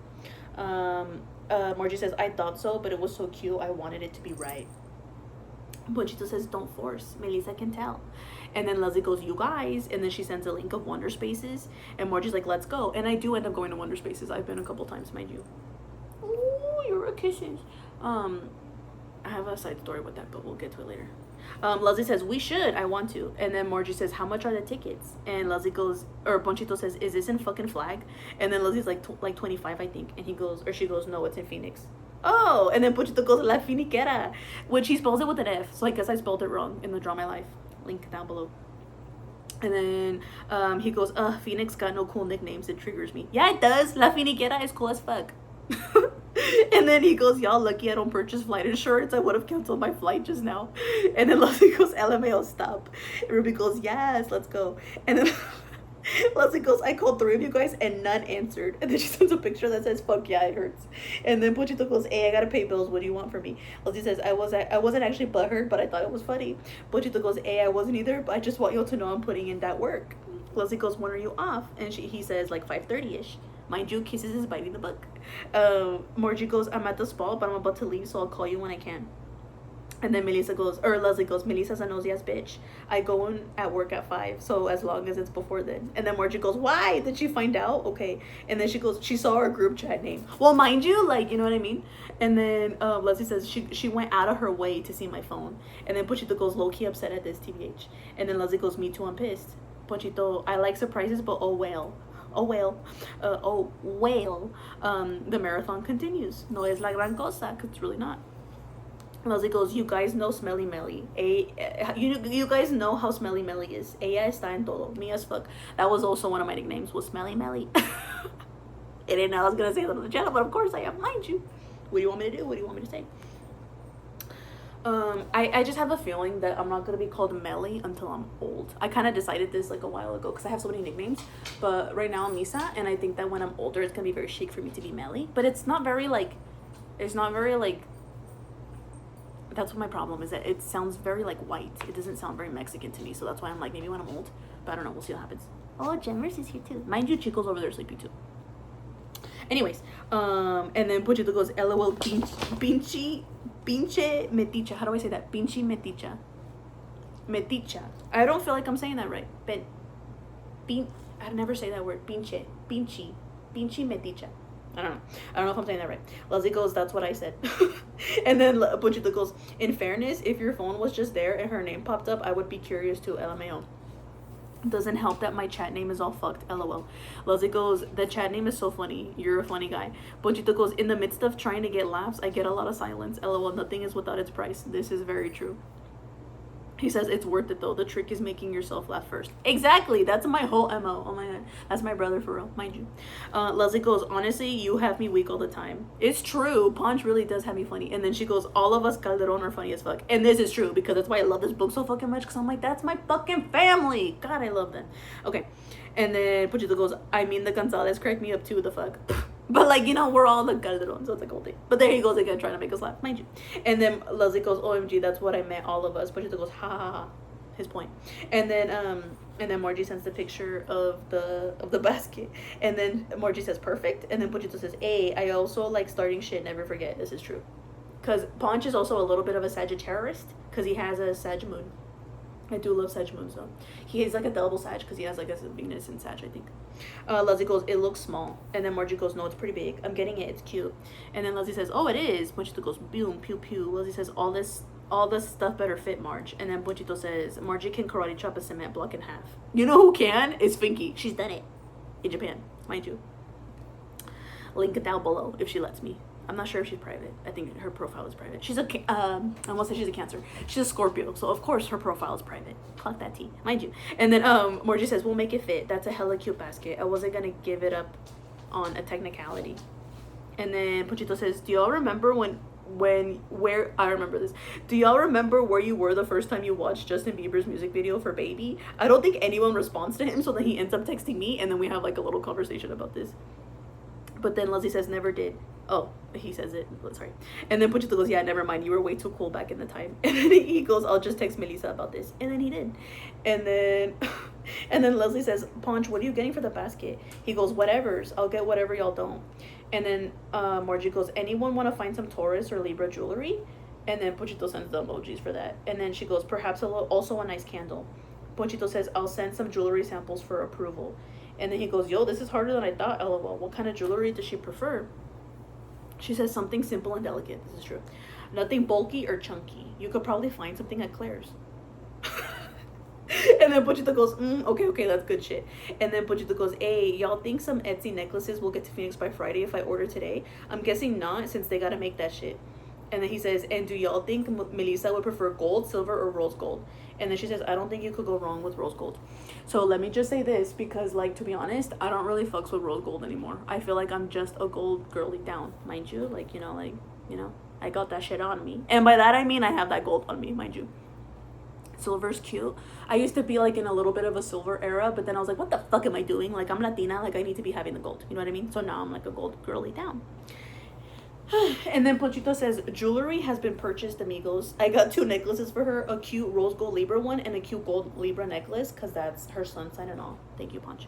Margie says, I thought so, but it was so cute. I wanted it to be right. Pochito says, don't force. Melissa can tell. And then Leslie goes, you guys. And then she sends a link of Wonder Spaces. And Margie's like, let's go. And I do end up going to Wonder Spaces. I've been a couple times, mind you. Ooh, you're a Kisses. I have a side story with that, but we'll get to it later. Leslie says, we should. I want to. And then Margie says, how much are the tickets? And Leslie goes, or Ponchito says, is this in fucking Flag? And then Leslie's like 25, I think. And he goes, or she goes, no, it's in Phoenix. Oh, and then Ponchito goes, La Finiquera, which he spells it with an F. So I guess I spelled it wrong in the Draw My Life. Link down below. And then he goes, Phoenix got no cool nicknames. It triggers me. Yeah, it does. La Finiquera is cool as fuck. And then he goes, y'all lucky I don't purchase flight insurance. I would have canceled my flight just now. And then Leslie goes, LMAO, stop. And Ruby goes, yes, let's go. And then Leslie goes, I called 3 of you guys and none answered. And then she sends a picture that says, fuck yeah, it hurts. And then Pochito goes, hey, I gotta pay bills. What do you want from me? Leslie says, I wasn't actually butthurt, but I thought it was funny. Pochito goes, hey, I wasn't either, but I just want you all to know I'm putting in that work. Leslie goes, when are you off? And he says, like 5:30ish. Mind you, Kisses is biting the book. Margie goes, I'm at the spa, but I'm about to leave, so I'll call you when I can. And then Leslie goes, Melissa's a nosy ass bitch. I go in at work at 5, so as long as it's before then. And then Margie goes, why? Did she find out? Okay. And then she goes, she saw our group chat name. Well, mind you, like, you know what I mean? And then Leslie says she went out of her way to see my phone. And then Pochito goes, low-key upset at this, TBH. And then Leslie goes, me too, I'm pissed. Pochito, I like surprises, but oh well. Oh well. The marathon continues. No es la gran cosa, because it's really not. Leslie goes, you guys know Smelly Melly. You guys know how Smelly Melly is. Ella está en todo. Me as fuck. That was also one of my nicknames, was Smelly Melly. I didn't know I was going to say that on the channel, but of course I am. Mind you. What do you want me to do? What do you want me to say? I just have a feeling that I'm not going to be called Melly until I'm old. I kind of decided this like a while ago because I have so many nicknames. But right now I'm Misa, and I think that when I'm older, it's going to be very chic for me to be Melly. But it's not very like, that's what my problem is, that it sounds very like white. It doesn't sound very Mexican to me. So that's why I'm like, maybe when I'm old. But I don't know. We'll see what happens. Oh, Jemmers is here too. Mind you, Chico's over there sleeping too. Anyways, and then Pochito goes, LOL, pinche meticha. How do I say that? Pinche meticha. Meticha. I don't feel like I'm saying that right. I never say that word. Pinche meticha. I don't know if I'm saying that right. Leslie goes, that's what I said. And then Pochito goes, in fairness, if your phone was just there and her name popped up, I would be curious too. LMAO. Doesn't help that my chat name is all fucked. LOL. Leslie goes, the chat name is so funny. You're a funny guy. Pochito goes, in the midst of trying to get laughs, I get a lot of silence. LOL. Nothing is without its price. This is very true. He says, it's worth it though. The trick is making yourself laugh first. Exactly. That's my whole MO. Oh my god. That's my brother for real. Mind you. Leslie goes, honestly, you have me weak all the time. It's true. Ponch really does have me funny. And then she goes, all of us Calderon are funny as fuck. And this is true because that's why I love this book so fucking much. Because I'm like, that's my fucking family. God, I love them. Okay. And then Pochito goes, I mean, the Gonzalez cracked me up too. The fuck. But like, we're all the calderon, so it's like whole thing. But there he goes again, trying to make us laugh, mind you. And then Leslie goes, "OMG, that's what I meant, all of us." Pochito goes, "Ha ha ha," his point. And then Margie sends the picture of the basket, and then Margie says, "Perfect," and then Pochito says, "Hey, I also like starting shit. Never forget, this is true." Because Ponch is also a little bit of a Sagittarius, because he has a Sag moon. I do love Sag moons though. He is like a double Sag because he has like a Venus in Sag, I think. Leslie goes, "It looks small," and then Margie goes, "No, it's pretty big. I'm getting it. It's cute." And then Leslie says, "Oh, it is." Pochito goes, "Boom, pew pew." Leslie says, "All this stuff better fit Marge." And then Pochito says, "Margie can karate chop a cement block in half." You know who can? It's Finky. She's done it in Japan, mind you. Link it down below if she lets me. I'm not sure if she's private. I think her profile is private. She's I won't say she's a Cancer. She's a Scorpio, so of course her profile is private. Clock that T, mind you. And then Margie says, "We'll make it fit. That's a hella cute basket. I wasn't gonna give it up on a technicality." And then Pochito says, "Do y'all remember where I remember this? Do y'all remember where you were the first time you watched Justin Bieber's music video for Baby?" I don't think anyone responds to him, so then he ends up texting me, and then we have like a little conversation about this. But then Leslie says, "Never did." Oh, he says it. Sorry. And then Pochito goes, "Yeah, never mind. You were way too cool back in the time." And then he goes, "I'll just text Melissa about this." And then he did. And then and then Leslie says, "Ponch, what are you getting for the basket?" He goes, "Whatever's. I'll get whatever y'all don't." And then Margie goes, "Anyone want to find some Taurus or Libra jewelry?" And then Pochito sends the emojis for that. And then she goes, "Perhaps also a nice candle." Pochito says, "I'll send some jewelry samples for approval." And then he goes, "Yo, this is harder than I thought, LOL. What kind of jewelry does she prefer?" She says, "Something simple and delicate." This is true. "Nothing bulky or chunky. You could probably find something at Claire's." And then Pochito goes, okay, that's good shit." And then Pochito goes, "Hey, y'all think some Etsy necklaces will get to Phoenix by Friday if I order today? I'm guessing not, since they gotta make that shit." And then he says, "And do y'all think Melissa would prefer gold, silver, or rose gold?" And then she says, "I don't think you could go wrong with rose gold." So let me just say this, because like, to be honest, I don't really fucks with rose gold anymore. I feel like I'm just a gold girly down, mind you. Like, I got that shit on me. And by that I mean I have that gold on me, mind you. Silver's cute. I used to be like in a little bit of a silver era, but then I was like, what the fuck am I doing? Like, I'm Latina, like I need to be having the gold. You know what I mean? So now I'm like a gold girly down. And then Pochito says, "Jewelry has been purchased, amigos. I got 2 necklaces for her, a cute rose gold Libra one and a cute gold Libra necklace, because that's her sun sign and all. Thank you, Ponch."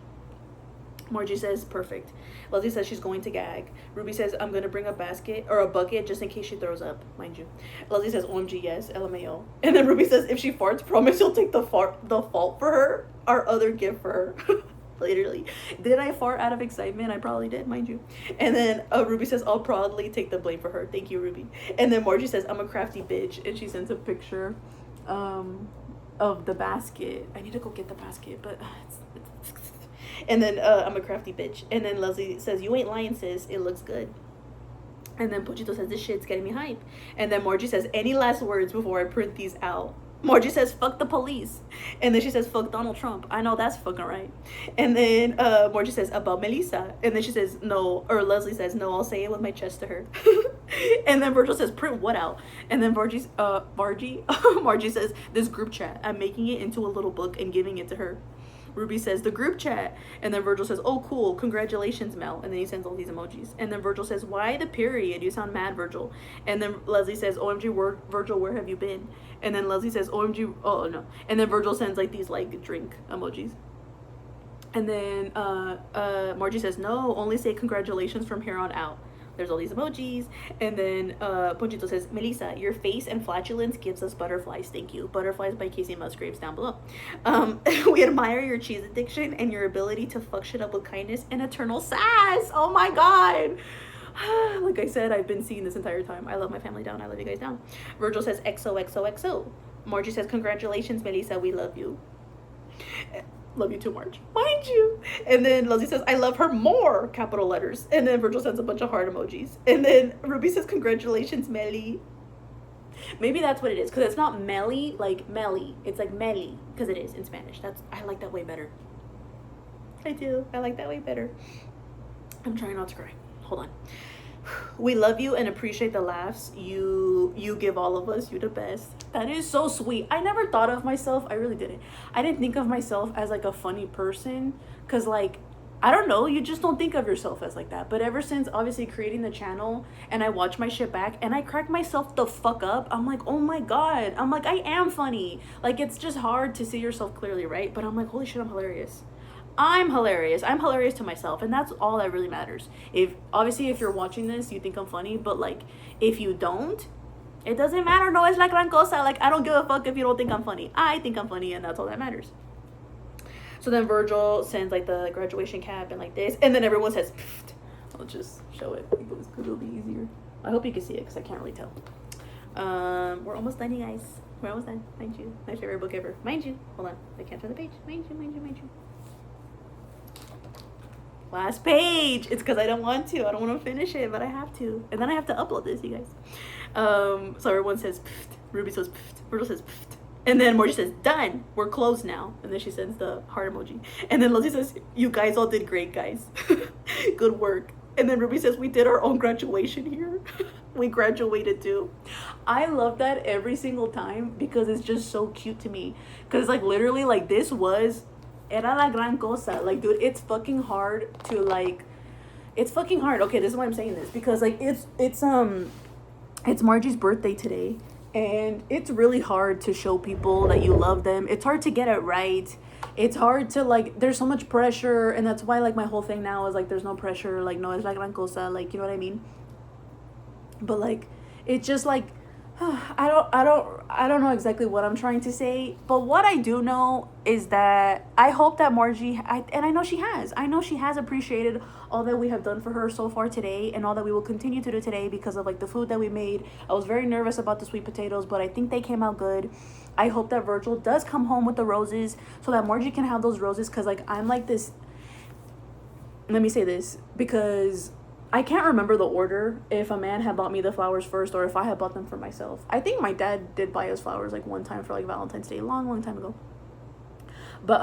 Margie says, "Perfect." Leslie says she's going to gag. Ruby says, "I'm going to bring a basket or a bucket just in case she throws up," mind you. Leslie says, "OMG, yes, LMAO." And then Ruby says, "If she farts, promise you'll take the fault for her. Our other gift for her." Literally. Did I fart out of excitement? I probably did, mind you. And then Ruby says, "I'll probably take the blame for her. Thank you, Ruby." And then Margie says, "I'm a crafty bitch." And she sends a picture of the basket. I need to go get the basket, but and then "I'm a crafty bitch." And then Leslie says, "You ain't lying, sis. It looks good." And then Pochito says, "This shit's getting me hype." And then Margie says, "Any last words before I print these out?" Margie says, "Fuck the police." And then she says, "Fuck Donald Trump." I know that's fucking right. And then Margie says, "About Melissa." And then she says, "No," or Leslie says, "No, I'll say it with my chest to her." And then Virgil says, "Print what out?" And then Margie says, "This group chat. I'm making it into a little book and giving it to her." Ruby says, "The group chat." And then Virgil says, "Oh, cool. Congratulations, Mel." And then he sends all these emojis. And then Virgil says, "Why the period? You sound mad, Virgil." And then Leslie says, "OMG, Virgil, where have you been?" And then Leslie says, "OMG, oh, no." And then Virgil sends like these like drink emojis. And then Margie says, "No, only say congratulations from here on out." There's all these emojis. And then Pochito says, "Melissa, your face and flatulence gives us butterflies. Thank you." Butterflies by Casey Musgraves down below. "We admire your cheese addiction and your ability to fuck shit up with kindness and eternal sass." Oh my god. Like I said, I've been seeing this entire time. I love my family down. I love you guys down. Virgil says, "XOXOXO." Margie says, "Congratulations, Melissa. We love you." Love you too, Marge. Mind you. And then Leslie says, "I love her more," capital letters. And then Virgil sends a bunch of heart emojis. And then Ruby says, "Congratulations, Melly." Maybe that's what it is, because it's not Melly like Melly. It's like Melly, because it is in Spanish. I like that way better. I do. I like that way better. I'm trying not to cry. Hold on. "We love you and appreciate the laughs you give all of us. You the best." That is so sweet. I never thought of myself, I really didn't. I didn't think of myself as like a funny person, because like I don't know, you just don't think of yourself as like that. But ever since obviously creating the channel and I watch my shit back and I crack myself the fuck up, I'm like, oh my God. I'm like, I am funny. Like, it's just hard to see yourself clearly, right? But I'm like, holy shit, I'm hilarious. I'm hilarious. I'm hilarious to myself, and that's all that really matters. If obviously if you're watching this, you think I'm funny, but like if you don't, it doesn't matter. No, it's like gran cosa. Like, I don't give a fuck if you don't think I'm funny. I think I'm funny, and that's all that matters. So then Virgil sends like the graduation cap and like this, and then everyone says, pfft. I'll just show it because it'll be easier. I hope you can see it because I can't really tell. We're almost done, you guys. We're almost done. Mind you, my favorite book ever. Mind you, hold on, I can't turn the page. Mind you, mind you, mind you. Last page. It's because I don't want to. I don't want to finish it, but I have to. And then I have to upload this, you guys. So everyone says, pfft. Ruby says, pfft. Virgil says, pfft. And then Morgie says, done. We're closed now. And then she sends the heart emoji. And then Leslie says, you guys all did great, guys. Good work. And then Ruby says, we did our own graduation here. We graduated too. I love that every single time because it's just so cute to me. Because like literally like this was era la gran cosa. Like, dude, it's fucking hard to like, it's fucking hard. Okay, this is why I'm saying this, because like it's Margie's birthday today, and it's really hard to show people that you love them. It's hard to get it right. It's hard to like, there's so much pressure, and that's why like my whole thing now is like there's no pressure, like no es la gran cosa, like, you know what I mean? But like it's just like I don't know exactly what I'm trying to say, but what I do know is that I hope that Margie, and I know she has appreciated all that we have done for her so far today and all that we will continue to do today because of like the food that we made. I was very nervous about the sweet potatoes, but I think they came out good. I hope that Virgil does come home with the roses so that Margie can have those roses, because like I'm like this, let me say this, because I can't remember the order, if a man had bought me the flowers first or if I had bought them for myself. I think my dad did buy us flowers like one time for like Valentine's Day, long time ago. But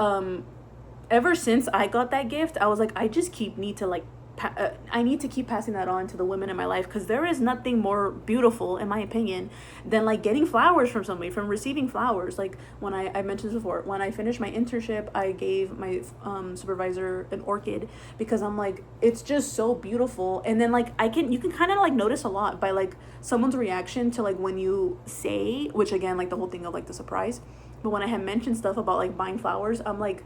ever since I got that gift, I was like, I just need to keep passing that on to the women in my life, because there is nothing more beautiful, in my opinion, than like getting flowers from somebody, from receiving flowers. Like when I mentioned this before, when I finished my internship, I gave my supervisor an orchid, because I'm like, it's just so beautiful. And then like you can kind of like notice a lot by like someone's reaction to like when you say, which again, like the whole thing of like the surprise. But when I had mentioned stuff about like buying flowers, I'm like,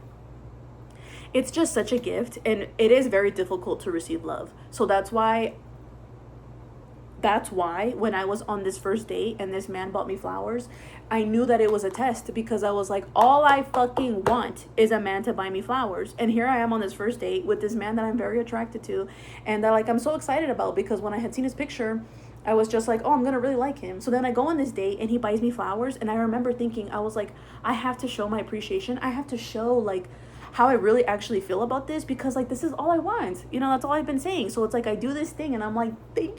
it's just such a gift, and it is very difficult to receive love. So that's why when I was on this first date and this man bought me flowers, I knew that it was a test, because I was like, all I fucking want is a man to buy me flowers. And here I am on this first date with this man that I'm very attracted to, and that like I'm so excited about, because when I had seen his picture, I was just like, oh, I'm gonna really like him. So then I go on this date and he buys me flowers, and I remember thinking, I was like, I have to show my appreciation. I have to show like how I really actually feel about this, because like this is all I want, you know, that's all I've been saying. So it's like I do this thing and I'm like,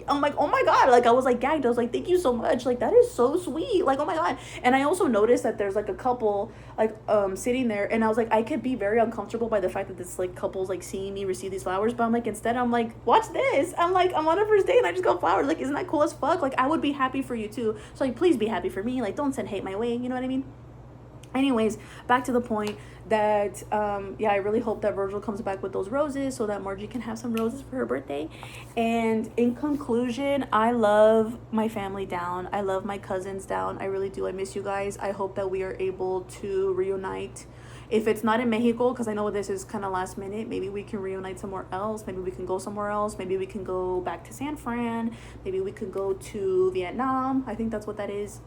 oh my God, like I was like gagged. I was like, thank you so much, like that is so sweet, like oh my God. And I also noticed that there's like a couple like sitting there, and I was like, I could be very uncomfortable by the fact that this like couple's like seeing me receive these flowers, but I'm like, instead I'm like, watch this, I'm like, I'm on a first date and I just got flowers, like isn't that cool as fuck? Like I would be happy for you too, so like please be happy for me, like don't send hate my way, you know what I mean? Anyways, back to the point that, I really hope that Virgil comes back with those roses so that Margie can have some roses for her birthday. And in conclusion, I love my family down. I love my cousins down. I really do. I miss you guys. I hope that we are able to reunite. If it's not in Mexico, because I know this is kind of last minute, maybe we can reunite somewhere else. Maybe we can go somewhere else. Maybe we can go back to San Fran. Maybe we could go to Vietnam. I think that's what that is.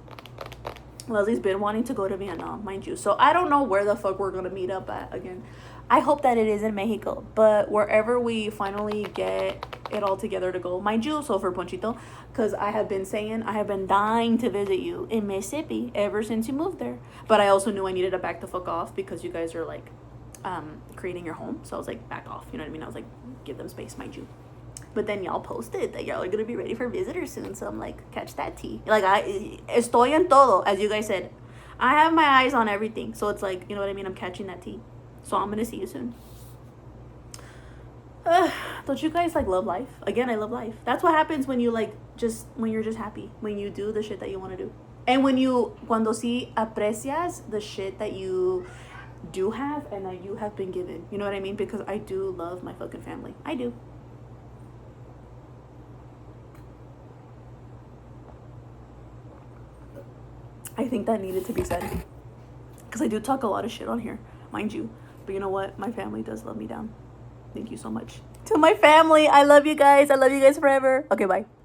Leslie's been wanting to go to Vietnam, mind you. So I don't know where the fuck we're going to meet up at again. I hope that it is in Mexico. But wherever we finally get it all together to go, mind you, so for Ponchito, because I have been dying to visit you in Mississippi ever since you moved there. But I also knew I needed to back the fuck off, because you guys are like creating your home. So I was like, back off. You know what I mean? I was like, give them space, mind you. But then y'all posted that y'all are going to be ready for visitors soon. So I'm like, catch that tea. Like, estoy en todo, as you guys said. I have my eyes on everything. So it's like, you know what I mean? I'm catching that tea. So I'm going to see you soon. Don't you guys, like, love life? Again, I love life. That's what happens when you, like, when you're just happy. When you do the shit that you want to do. And cuando sí aprecias the shit that you do have and that you have been given. You know what I mean? Because I do love my fucking family. I do. I think that needed to be said. Because I do talk a lot of shit on here, mind you. But you know what? My family does love me down. Thank you so much. To my family, I love you guys. I love you guys forever. Okay, bye.